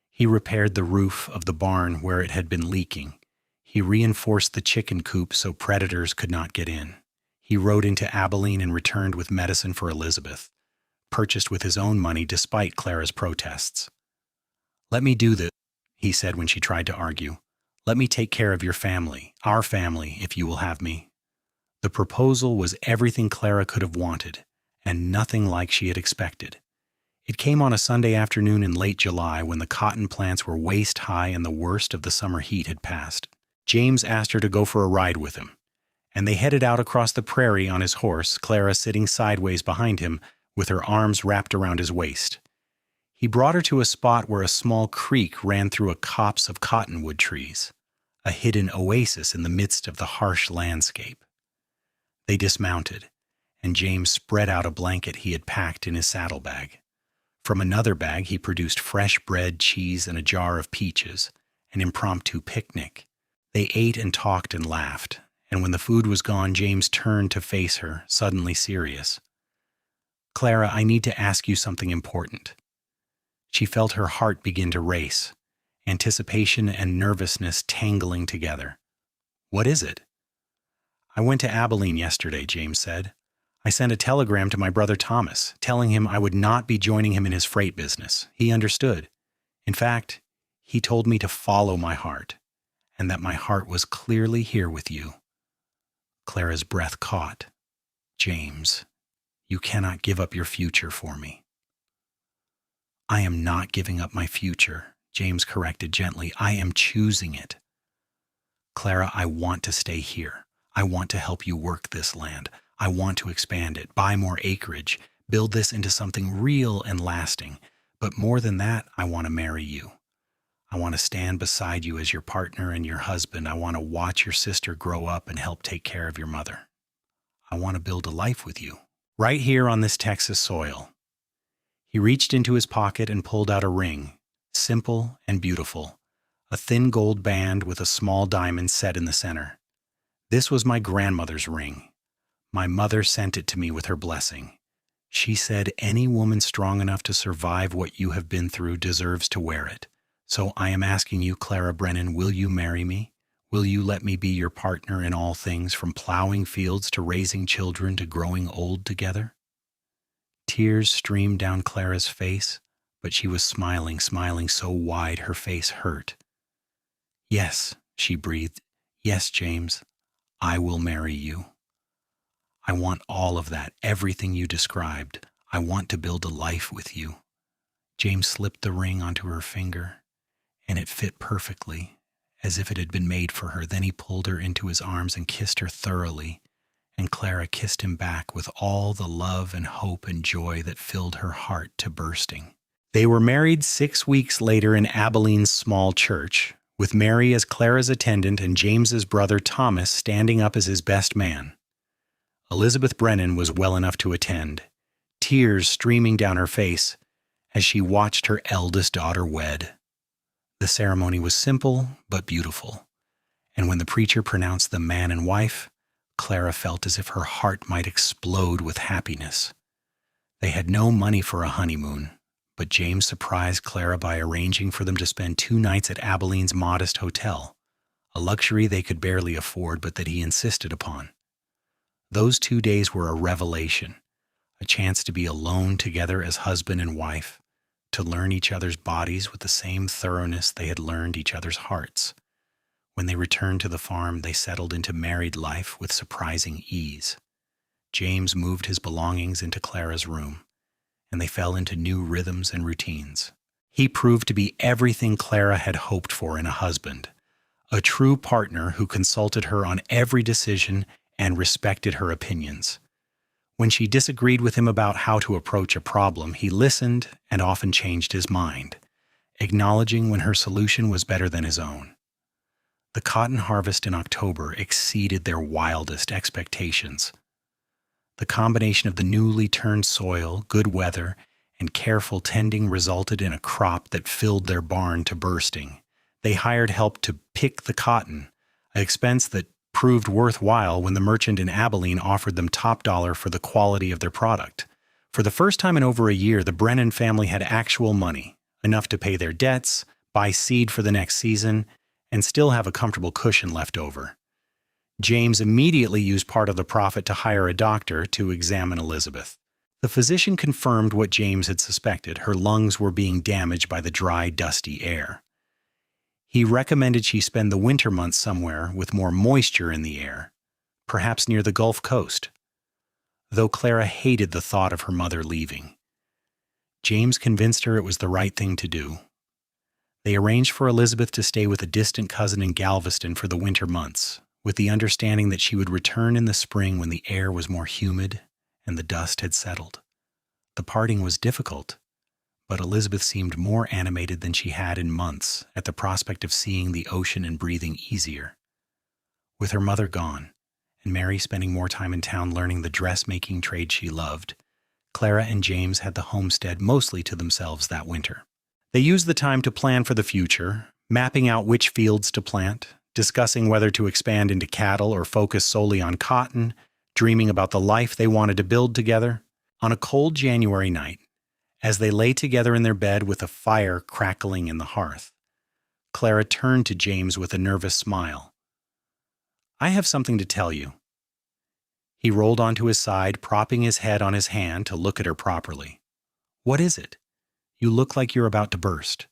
He repaired the roof of the barn where it had been leaking. He reinforced the chicken coop so predators could not get in. He rode into Abilene and returned with medicine for Elizabeth, purchased with his own money despite Clara's protests. "Let me do this," he said when she tried to argue. "Let me take care of your family, our family, if you will have me." The proposal was everything Clara could have wanted, and nothing like she had expected. It came on a Sunday afternoon in late July when the cotton plants were waist high and the worst of the summer heat had passed. James asked her to go for a ride with him, and they headed out across the prairie on his horse, Clara sitting sideways behind him with her arms wrapped around his waist. He brought her to a spot where a small creek ran through a copse of cottonwood trees, a hidden oasis in the midst of the harsh landscape. They dismounted, and James spread out a blanket he had packed in his saddlebag. From another bag he produced fresh bread, cheese, and a jar of peaches, an impromptu picnic. They ate and talked and laughed, and when the food was gone, James turned to face her, suddenly serious. "Clara, I need to ask you something important." She felt her heart begin to race, anticipation and nervousness tangling together. "What is it?" "I went to Abilene yesterday," James said. "I sent a telegram to my brother Thomas, telling him I would not be joining him in his freight business. He understood. In fact, he told me to follow my heart, and that my heart was clearly here with you." Clara's breath caught. "James, you cannot give up your future for me." "I am not giving up my future," James corrected gently. "I am choosing it. Clara, I want to stay here. I want to help you work this land. I want to expand it, buy more acreage, build this into something real and lasting. But more than that, I want to marry you. I want to stand beside you as your partner and your husband. I want to watch your sister grow up and help take care of your mother. I want to build a life with you, right here on this Texas soil." He reached into his pocket and pulled out a ring, simple and beautiful, a thin gold band with a small diamond set in the center. "This was my grandmother's ring. My mother sent it to me with her blessing. She said any woman strong enough to survive what you have been through deserves to wear it. So I am asking you, Clara Brennan, will you marry me? Will you let me be your partner in all things, from plowing fields to raising children to growing old together?" Tears streamed down Clara's face, but she was smiling so wide her face hurt. "Yes," she breathed. "Yes, James, I will marry you. I want all of that, everything you described. I want to build a life with you." James slipped the ring onto her finger, and it fit perfectly, as if it had been made for her. Then he pulled her into his arms and kissed her thoroughly, and Clara kissed him back with all the love and hope and joy that filled her heart to bursting. They were married 6 weeks later in Abilene's small church, with Mary as Clara's attendant and James's brother Thomas standing up as his best man. Elizabeth Brennan was well enough to attend, tears streaming down her face as she watched her eldest daughter wed. The ceremony was simple but beautiful, and when the preacher pronounced them man and wife, Clara felt as if her heart might explode with happiness. They had no money for a honeymoon, but James surprised Clara by arranging for them to spend 2 nights at Abilene's modest hotel, a luxury they could barely afford but that he insisted upon. Those 2 days were a revelation, a chance to be alone together as husband and wife, to learn each other's bodies with the same thoroughness they had learned each other's hearts. When they returned to the farm, they settled into married life with surprising ease. James moved his belongings into Clara's room, and they fell into new rhythms and routines. He proved to be everything Clara had hoped for in a husband, a true partner who consulted her on every decision and respected her opinions. When she disagreed with him about how to approach a problem, he listened and often changed his mind, acknowledging when her solution was better than his own. The cotton harvest in October exceeded their wildest expectations. The combination of the newly turned soil, good weather, and careful tending resulted in a crop that filled their barn to bursting. They hired help to pick the cotton, an expense that proved worthwhile when the merchant in Abilene offered them top dollar for the quality of their product. For the first time in over a year, the Brennan family had actual money, enough to pay their debts, buy seed for the next season, and still have a comfortable cushion left over. James immediately used part of the profit to hire a doctor to examine Elizabeth. The physician confirmed what James had suspected. Her lungs were being damaged by the dry, dusty air. He recommended she spend the winter months somewhere with more moisture in the air, perhaps near the Gulf Coast, though Clara hated the thought of her mother leaving. James convinced her it was the right thing to do. They arranged for Elizabeth to stay with a distant cousin in Galveston for the winter months, with the understanding that she would return in the spring when the air was more humid and the dust had settled. The parting was difficult, but Elizabeth seemed more animated than she had in months at the prospect of seeing the ocean and breathing easier. With her mother gone, and Mary spending more time in town learning the dressmaking trade she loved, Clara and James had the homestead mostly to themselves that winter. They used the time to plan for the future, mapping out which fields to plant, discussing whether to expand into cattle or focus solely on cotton, dreaming about the life they wanted to build together. On a cold January night, as they lay together in their bed with a fire crackling in the hearth, Clara turned to James with a nervous smile. "I have something to tell you." He rolled onto his side, propping his head on his hand to look at her properly. "What is it? You look like you're about to burst."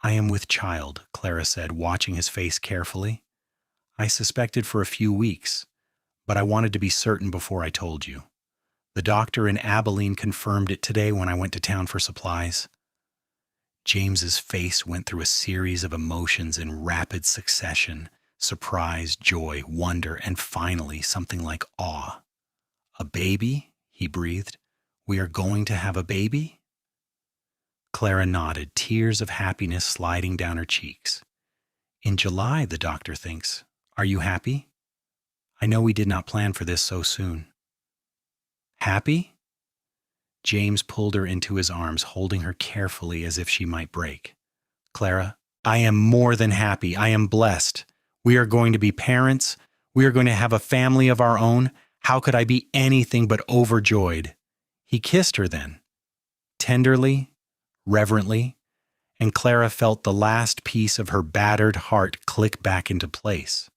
"I am with child," Clara said, watching his face carefully. "I suspected for a few weeks, but I wanted to be certain before I told you. The doctor in Abilene confirmed it today when I went to town for supplies." James's face went through a series of emotions in rapid succession: surprise, joy, wonder, and finally something like awe. "A baby?" he breathed. "We are going to have a baby?" Clara nodded, tears of happiness sliding down her cheeks. "In July, the doctor thinks. Are you happy? I know we did not plan for this so soon." "Happy?" James pulled her into his arms, holding her carefully as if she might break. "Clara, I am more than happy. I am blessed. We are going to be parents. We are going to have a family of our own. How could I be anything but overjoyed?" He kissed her then, tenderly, reverently, and Clara felt the last piece of her battered heart click back into place.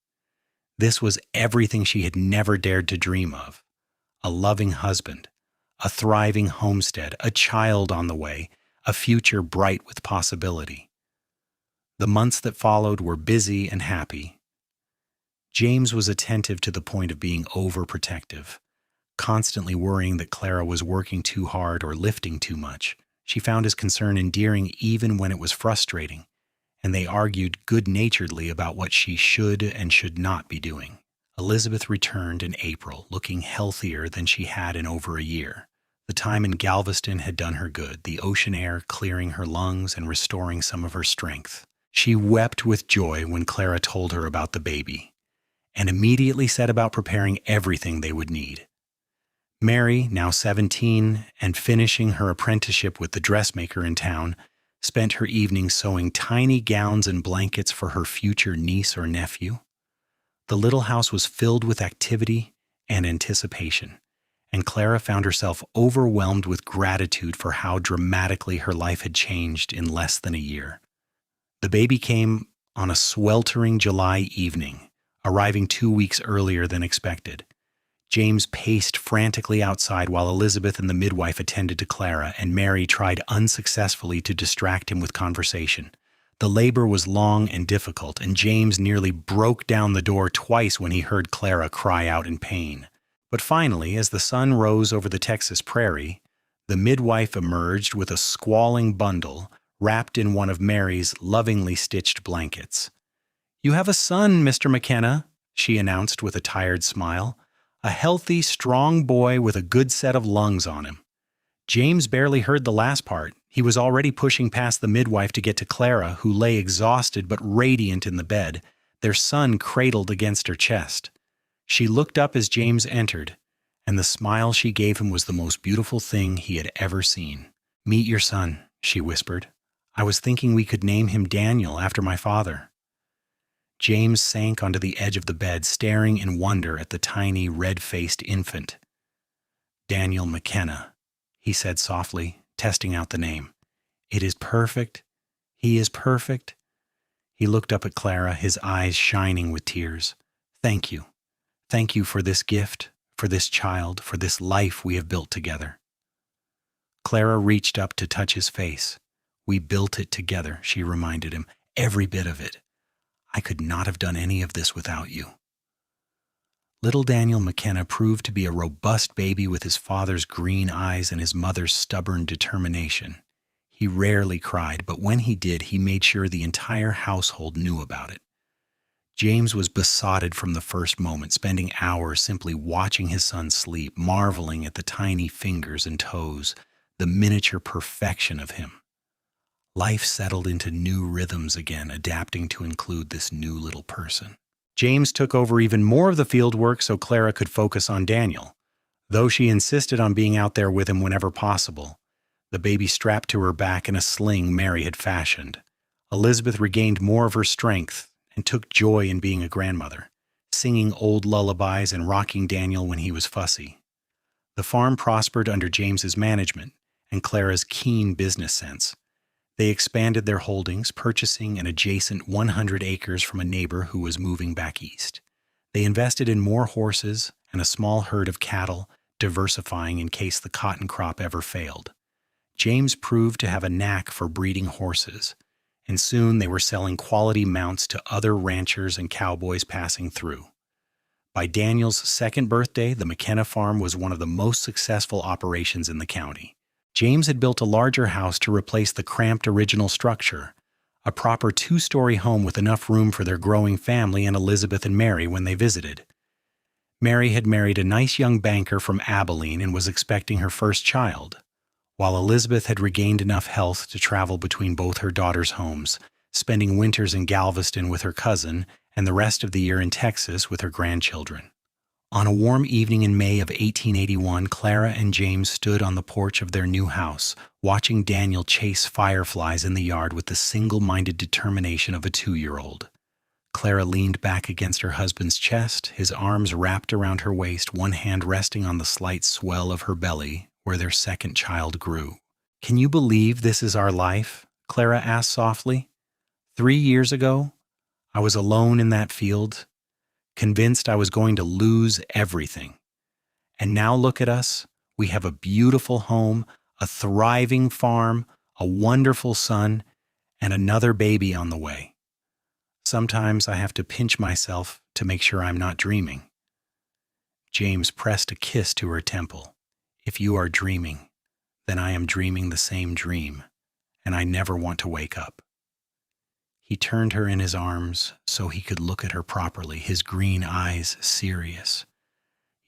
This was everything she had never dared to dream of: a loving husband, a thriving homestead, a child on the way, a future bright with possibility. The months that followed were busy and happy. James was attentive to the point of being overprotective, constantly worrying that Clara was working too hard or lifting too much. She found his concern endearing even when it was frustrating, and they argued good-naturedly about what she should and should not be doing. Elizabeth returned in April, looking healthier than she had in over a year. The time in Galveston had done her good, the ocean air clearing her lungs and restoring some of her strength. She wept with joy when Clara told her about the baby, and immediately set about preparing everything they would need. Mary, now 17 and finishing her apprenticeship with the dressmaker in town, spent her evenings sewing tiny gowns and blankets for her future niece or nephew. The little house was filled with activity and anticipation, and Clara found herself overwhelmed with gratitude for how dramatically her life had changed in less than a year. The baby came on a sweltering July evening, arriving 2 weeks earlier than expected. James paced frantically outside while Elizabeth and the midwife attended to Clara, and Mary tried unsuccessfully to distract him with conversation. The labor was long and difficult, and James nearly broke down the door twice when he heard Clara cry out in pain. But finally, as the sun rose over the Texas prairie, the midwife emerged with a squalling bundle wrapped in one of Mary's lovingly stitched blankets. "You have a son, Mr. McKenna," she announced with a tired smile. "A healthy, strong boy with a good set of lungs on him." James barely heard the last part. He was already pushing past the midwife to get to Clara, who lay exhausted but radiant in the bed, their son cradled against her chest. She looked up as James entered, and the smile she gave him was the most beautiful thing he had ever seen. "Meet your son," she whispered. "I was thinking we could name him Daniel after my father." James sank onto the edge of the bed, staring in wonder at the tiny, red-faced infant. "Daniel McKenna," he said softly, testing out the name. "It is perfect. He is perfect." He looked up at Clara, his eyes shining with tears. "Thank you. Thank you for this gift, for this child, for this life we have built together." Clara reached up to touch his face. "We built it together," she reminded him. "Every bit of it. I could not have done any of this without you." Little Daniel McKenna proved to be a robust baby with his father's green eyes and his mother's stubborn determination. He rarely cried, but when he did, he made sure the entire household knew about it. James was besotted from the first moment, spending hours simply watching his son sleep, marveling at the tiny fingers and toes, the miniature perfection of him. Life settled into new rhythms again, adapting to include this new little person. James took over even more of the field work so Clara could focus on Daniel, though she insisted on being out there with him whenever possible, the baby strapped to her back in a sling Mary had fashioned. Elizabeth regained more of her strength and took joy in being a grandmother, singing old lullabies and rocking Daniel when he was fussy. The farm prospered under James's management and Clara's keen business sense. They expanded their holdings, purchasing an adjacent 100 acres from a neighbor who was moving back east. They invested in more horses and a small herd of cattle, diversifying in case the cotton crop ever failed. James proved to have a knack for breeding horses, and soon they were selling quality mounts to other ranchers and cowboys passing through. By Daniel's second birthday, the McKenna farm was one of the most successful operations in the county. James had built a larger house to replace the cramped original structure, a proper 2-story home with enough room for their growing family and Elizabeth and Mary when they visited. Mary had married a nice young banker from Abilene and was expecting her first child, while Elizabeth had regained enough health to travel between both her daughters' homes, spending winters in Galveston with her cousin and the rest of the year in Texas with her grandchildren. On a warm evening in May of 1881, Clara and James stood on the porch of their new house, watching Daniel chase fireflies in the yard with the single-minded determination of a 2-year-old. Clara leaned back against her husband's chest, his arms wrapped around her waist, one hand resting on the slight swell of her belly, where their second child grew. "Can you believe this is our life?" Clara asked softly. 3 years ago, I was alone in that field, convinced I was going to lose everything. And now look at us. We have a beautiful home, a thriving farm, a wonderful son, and another baby on the way. Sometimes I have to pinch myself to make sure I'm not dreaming. James pressed a kiss to her temple. If you are dreaming, then I am dreaming the same dream, and I never want to wake up. He turned her in his arms so he could look at her properly, his green eyes serious.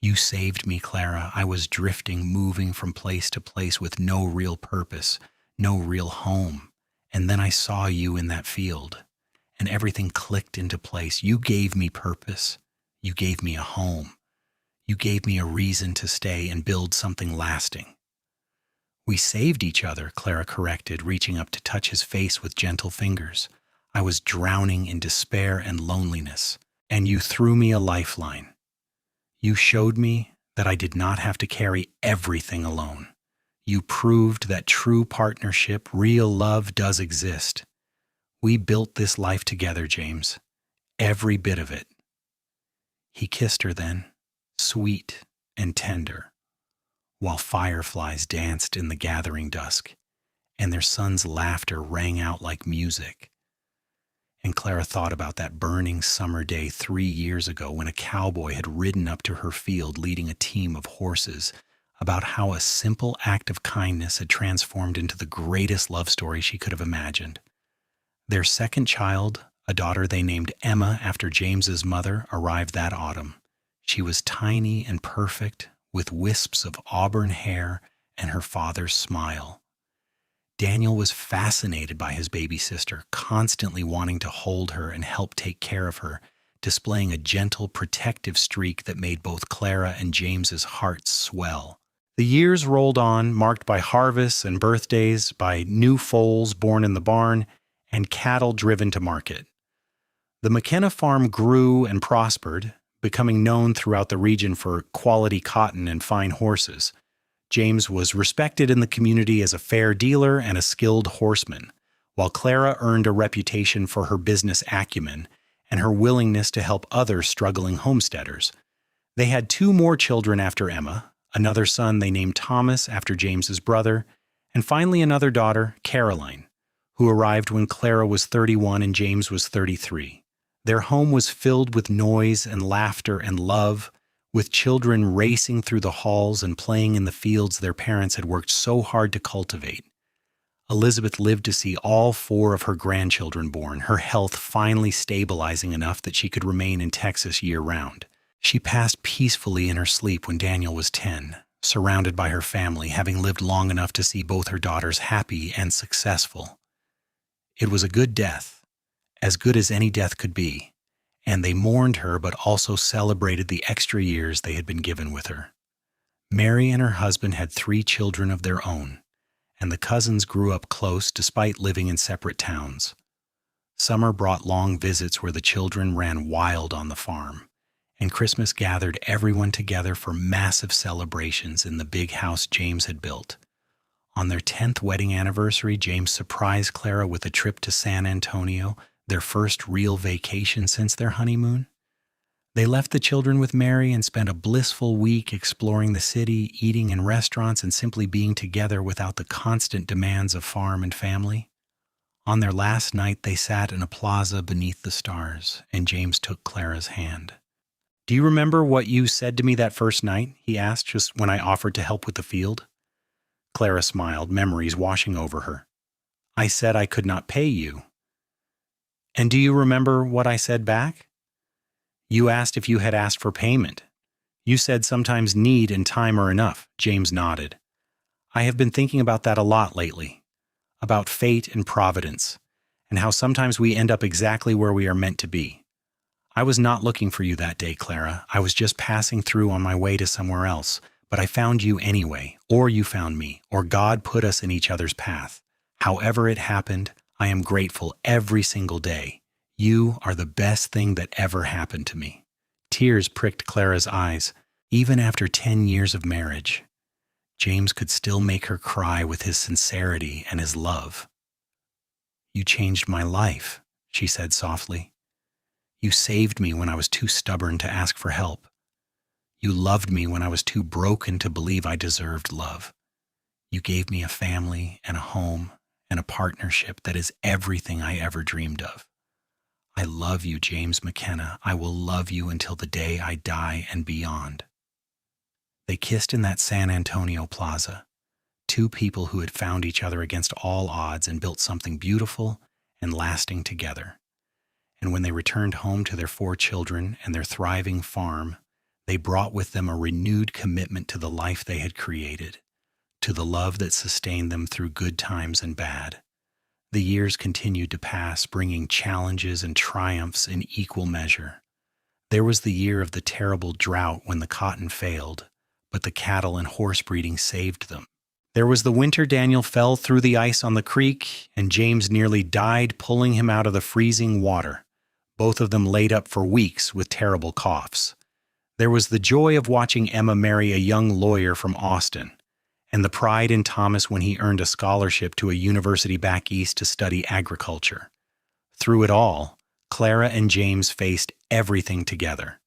You saved me, Clara. I was drifting, moving from place to place with no real purpose, no real home. And then I saw you in that field, and everything clicked into place. You gave me purpose. You gave me a home. You gave me a reason to stay and build something lasting. We saved each other, Clara corrected, reaching up to touch his face with gentle fingers. I was drowning in despair and loneliness, and you threw me a lifeline. You showed me that I did not have to carry everything alone. You proved that true partnership, real love does exist. We built this life together, James. Every bit of it. He kissed her then, sweet and tender, while fireflies danced in the gathering dusk, and their son's laughter rang out like music. And Clara thought about that burning summer day 3 years ago when a cowboy had ridden up to her field leading a team of horses, about how a simple act of kindness had transformed into the greatest love story she could have imagined. Their second child, a daughter they named Emma after James's mother, arrived that autumn. She was tiny and perfect, with wisps of auburn hair and her father's smile. Daniel was fascinated by his baby sister, constantly wanting to hold her and help take care of her, displaying a gentle, protective streak that made both Clara and James's hearts swell. The years rolled on, marked by harvests and birthdays, by new foals born in the barn, and cattle driven to market. The McKenna farm grew and prospered, becoming known throughout the region for quality cotton and fine horses. James was respected in the community as a fair dealer and a skilled horseman, while Clara earned a reputation for her business acumen and her willingness to help other struggling homesteaders. They had 2 more children after Emma, another son they named Thomas after James's brother, and finally another daughter, Caroline, who arrived when Clara was 31 and James was 33. Their home was filled with noise and laughter and love, with children racing through the halls and playing in the fields their parents had worked so hard to cultivate. Elizabeth lived to see all 4 of her grandchildren born, her health finally stabilizing enough that she could remain in Texas year-round. She passed peacefully in her sleep when Daniel was 10, surrounded by her family, having lived long enough to see both her daughters happy and successful. It was a good death, as good as any death could be, and they mourned her but also celebrated the extra years they had been given with her. Mary and her husband had 3 children of their own, and the cousins grew up close despite living in separate towns. Summer brought long visits where the children ran wild on the farm, and Christmas gathered everyone together for massive celebrations in the big house James had built. On their 10th wedding anniversary, James surprised Clara with a trip to San Antonio, their first real vacation since their honeymoon. They left the children with Mary and spent a blissful week exploring the city, eating in restaurants, and simply being together without the constant demands of farm and family. On their last night, they sat in a plaza beneath the stars, and James took Clara's hand. "Do you remember what you said to me that first night?" he asked, just when I offered to help with the field. Clara smiled, memories washing over her. "I said I could not pay you." "And do you remember what I said back?" "You asked if you had asked for payment. You said sometimes need and time are enough." James nodded. "I have been thinking about that a lot lately, about fate and providence, and how sometimes we end up exactly where we are meant to be. I was not looking for you that day, Clara. I was just passing through on my way to somewhere else, but I found you anyway, or you found me, or God put us in each other's path. However it happened, I am grateful every single day. You are the best thing that ever happened to me." Tears pricked Clara's eyes. Even after 10 years of marriage, James could still make her cry with his sincerity and his love. "You changed my life," she said softly. "You saved me when I was too stubborn to ask for help. You loved me when I was too broken to believe I deserved love. You gave me a family and a home and a partnership that is everything I ever dreamed of. I love you, James McKenna. I will love you until the day I die and beyond." They kissed in that San Antonio plaza, two people who had found each other against all odds and built something beautiful and lasting together. And when they returned home to their 4 children and their thriving farm, they brought with them a renewed commitment to the life they had created, to the love that sustained them through good times and bad. The years continued to pass, bringing challenges and triumphs in equal measure. There was the year of the terrible drought when the cotton failed, but the cattle and horse breeding saved them. There was the winter Daniel fell through the ice on the creek, and James nearly died pulling him out of the freezing water. Both of them laid up for weeks with terrible coughs. There was the joy of watching Emma marry a young lawyer from Austin, and the pride in Thomas when he earned a scholarship to a university back east to study agriculture. Through it all, Clara and James faced everything together.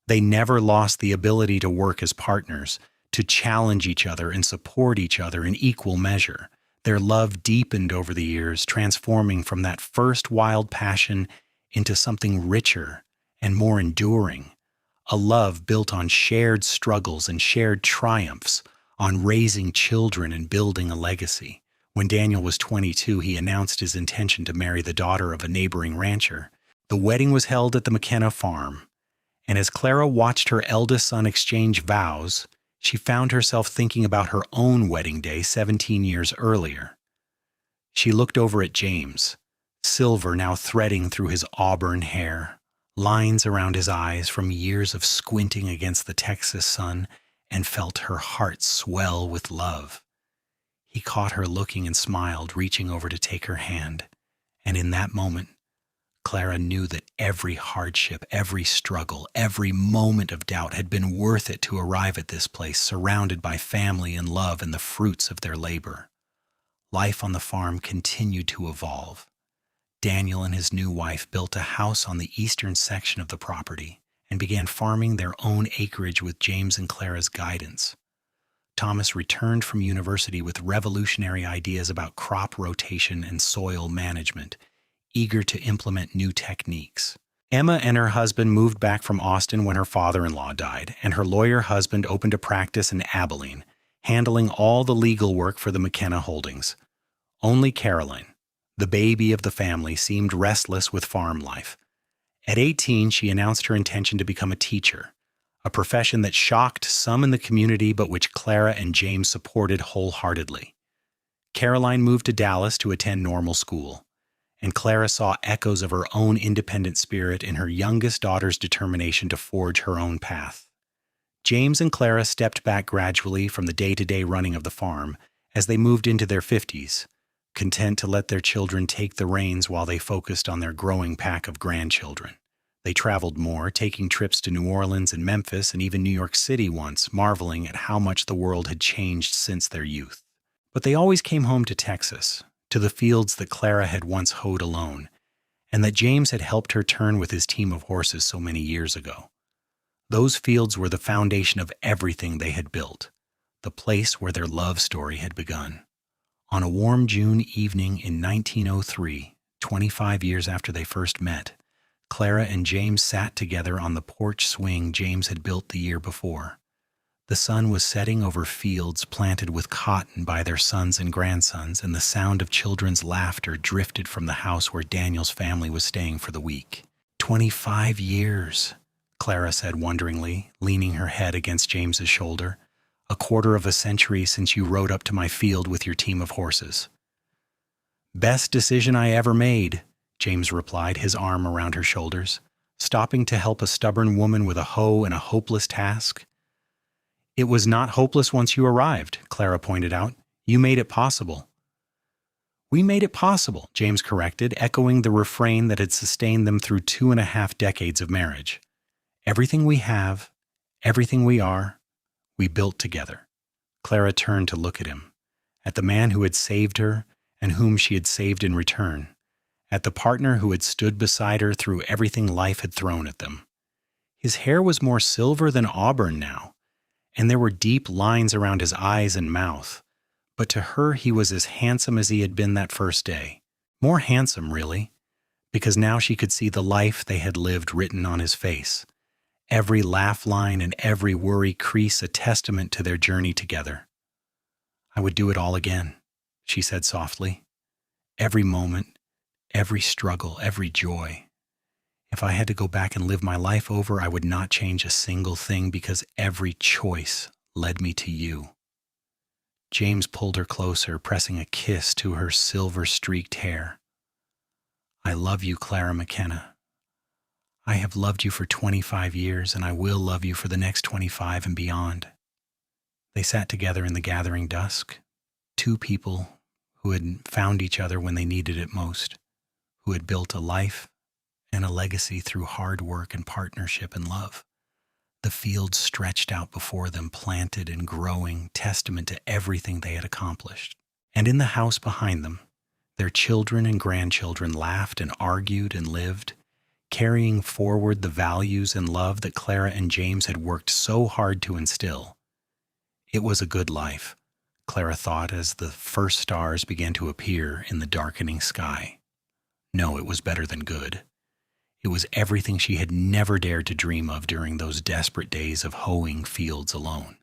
They never lost the ability to work as partners, to challenge each other and support each other in equal measure. Their love deepened over the years, transforming from that first wild passion into something richer and more enduring. A love built on shared struggles and shared triumphs, on raising children and building a legacy. When Daniel was 22, he announced his intention to marry the daughter of a neighboring rancher. The wedding was held at the McKenna farm, and as Clara watched her eldest son exchange vows, she found herself thinking about her own wedding day 17 years earlier. She looked over at James, silver now threading through his auburn hair, lines around his eyes from years of squinting against the Texas sun, and felt her heart swell with love. He caught her looking and smiled, reaching over to take her hand. And in that moment, Clara knew that every hardship, every struggle, every moment of doubt had been worth it to arrive at this place, surrounded by family and love and the fruits of their labor. Life on the farm continued to evolve. Daniel and his new wife built a house on the eastern section of the property and began farming their own acreage with James and Clara's guidance. Thomas returned from university with revolutionary ideas about crop rotation and soil management, eager to implement new techniques. Emma and her husband moved back from Austin when her father-in-law died, and her lawyer husband opened a practice in Abilene, handling all the legal work for the McKenna holdings. Only Caroline, the baby of the family, seemed restless with farm life. At 18, she announced her intention to become a teacher, a profession that shocked some in the community but which Clara and James supported wholeheartedly. Caroline moved to Dallas to attend normal school, and Clara saw echoes of her own independent spirit in her youngest daughter's determination to forge her own path. James and Clara stepped back gradually from the day-to-day running of the farm as they moved into their 50s, content to let their children take the reins while they focused on their growing pack of grandchildren. They traveled more, taking trips to New Orleans and Memphis and even New York City once, marveling at how much the world had changed since their youth. But they always came home to Texas, to the fields that Clara had once hoed alone, and that James had helped her turn with his team of horses so many years ago. Those fields were the foundation of everything they had built, the place where their love story had begun. On a warm June evening in 1903, 25 years after they first met, Clara and James sat together on the porch swing James had built the year before. The sun was setting over fields planted with cotton by their sons and grandsons, and the sound of children's laughter drifted from the house where Daniel's family was staying for the week. 25 years, Clara said wonderingly, leaning her head against James's shoulder. A quarter of a century since you rode up to my field with your team of horses. Best decision I ever made, James replied, his arm around her shoulders, stopping to help a stubborn woman with a hoe and a hopeless task. It was not hopeless once you arrived, Clara pointed out. You made it possible. We made it possible, James corrected, echoing the refrain that had sustained them through 2.5 decades of marriage. Everything we have, everything we are, we built together. Clara turned to look at him, at the man who had saved her and whom she had saved in return. at the partner who had stood beside her through everything life had thrown at them. His hair was more silver than auburn now, and there were deep lines around his eyes and mouth, but to her he was as handsome as he had been that first day. More handsome, really, because now she could see the life they had lived written on his face. Every laugh line and every worry crease a testament to their journey together. "I would do it all again," she said softly. "Every moment, every struggle, every joy. If I had to go back and live my life over, I would not change a single thing because every choice led me to you." James pulled her closer, pressing a kiss to her silver-streaked hair. "I love you, Clara McKenna. I have loved you for 25 years, and I will love you for the next 25 and beyond." They sat together in the gathering dusk, two people who had found each other when they needed it most, who had built a life and a legacy through hard work and partnership and love. The fields stretched out before them, planted and growing, testament to everything they had accomplished. And in the house behind them, their children and grandchildren laughed and argued and lived, carrying forward the values and love that Clara and James had worked so hard to instill. It was a good life, Clara thought as the first stars began to appear in the darkening sky. No, it was better than good. It was everything she had never dared to dream of during those desperate days of hoeing fields alone.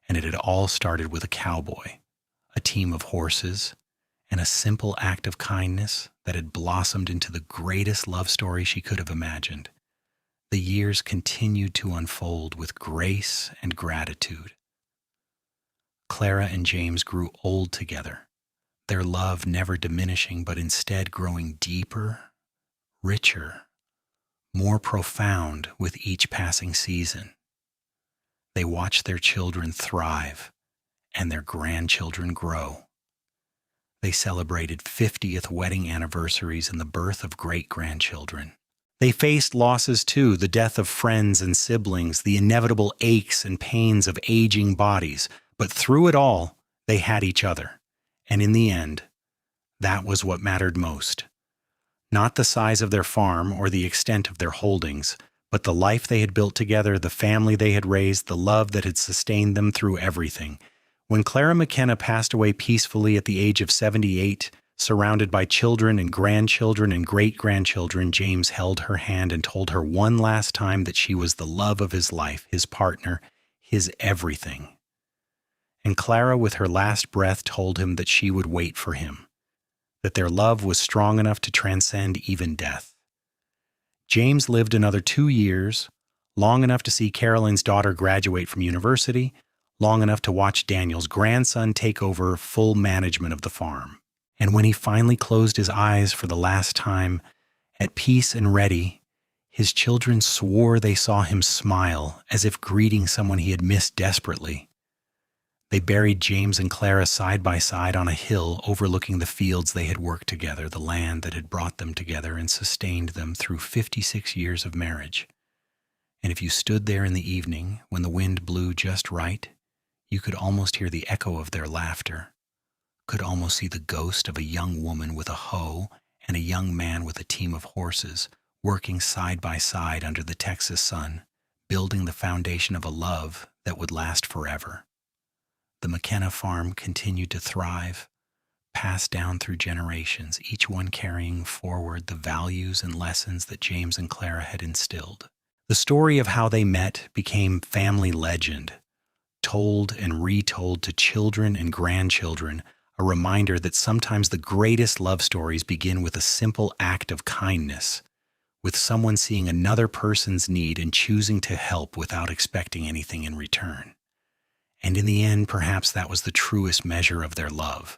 And it had all started with a cowboy, a team of horses, and a simple act of kindness that had blossomed into the greatest love story she could have imagined. The years continued to unfold with grace and gratitude. Clara and James grew old together, their love never diminishing, but instead growing deeper, richer, more profound with each passing season. They watched their children thrive and their grandchildren grow. They celebrated 50th wedding anniversaries and the birth of great-grandchildren. They faced losses too, the death of friends and siblings, the inevitable aches and pains of aging bodies. But through it all, they had each other. And in the end, that was what mattered most. Not the size of their farm or the extent of their holdings, but the life they had built together, the family they had raised, the love that had sustained them through everything. When Clara McKenna passed away peacefully at the age of 78, surrounded by children and grandchildren and great-grandchildren, James held her hand and told her one last time that she was the love of his life, his partner, his everything. And Clara, with her last breath, told him that she would wait for him, that their love was strong enough to transcend even death. James lived another 2 years, long enough to see Carolyn's daughter graduate from university, long enough to watch Daniel's grandson take over full management of the farm. And when he finally closed his eyes for the last time, at peace and ready, his children swore they saw him smile as if greeting someone he had missed desperately. They buried James and Clara side by side on a hill overlooking the fields they had worked together, the land that had brought them together and sustained them through 56 years of marriage. And if you stood there in the evening when the wind blew just right, you could almost hear the echo of their laughter, could almost see the ghost of a young woman with a hoe and a young man with a team of horses working side by side under the Texas sun, building the foundation of a love that would last forever. The McKenna farm continued to thrive, passed down through generations, each one carrying forward the values and lessons that James and Clara had instilled. The story of how they met became family legend, told and retold to children and grandchildren, a reminder that sometimes the greatest love stories begin with a simple act of kindness, with someone seeing another person's need and choosing to help without expecting anything in return. And in the end, perhaps that was the truest measure of their love.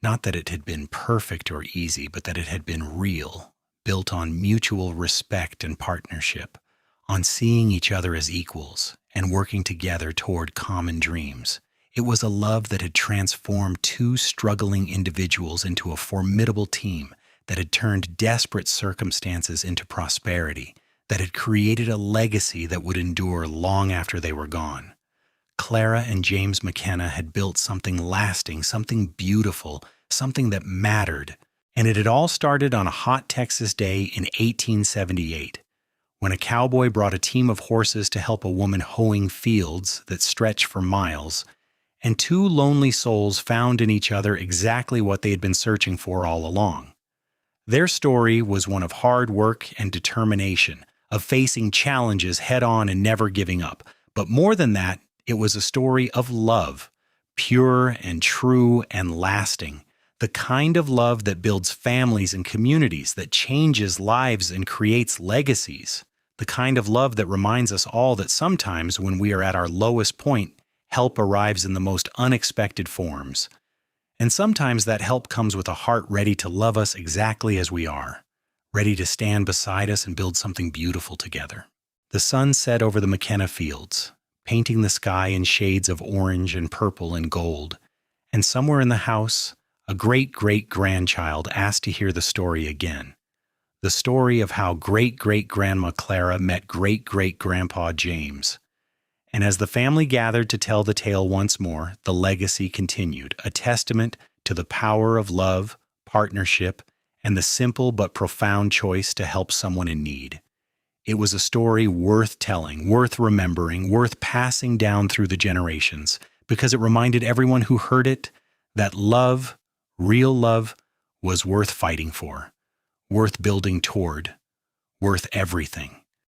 Not that it had been perfect or easy, but that it had been real, built on mutual respect and partnership, on seeing each other as equals and working together toward common dreams. It was a love that had transformed two struggling individuals into a formidable team, that had turned desperate circumstances into prosperity, that had created a legacy that would endure long after they were gone. Clara and James McKenna had built something lasting, something beautiful, something that mattered, And it had all started on a hot Texas day in 1878, when a cowboy brought a team of horses to help a woman hoeing fields that stretched for miles, and two lonely souls found in each other exactly what they had been searching for all along. Their story was one of hard work and determination, of facing challenges head-on and never giving up. But more than that, it was a story of love, pure and true and lasting, the kind of love that builds families and communities, that changes lives and creates legacies, the kind of love that reminds us all that sometimes when we are at our lowest point, help arrives in the most unexpected forms. And sometimes that help comes with a heart ready to love us exactly as we are, ready to stand beside us and build something beautiful together. The sun set over the McKenna fields, painting the sky in shades of orange and purple and gold, and somewhere in the house, a great-great-grandchild asked to hear the story again. The story of how great-great-grandma Clara met great-great-grandpa James. And as the family gathered to tell the tale once more, the legacy continued, a testament to the power of love, partnership, and the simple but profound choice to help someone in need. It was a story worth telling, worth remembering, worth passing down through the generations, because it reminded everyone who heard it that love, real love, was worth fighting for, worth building toward, worth everything.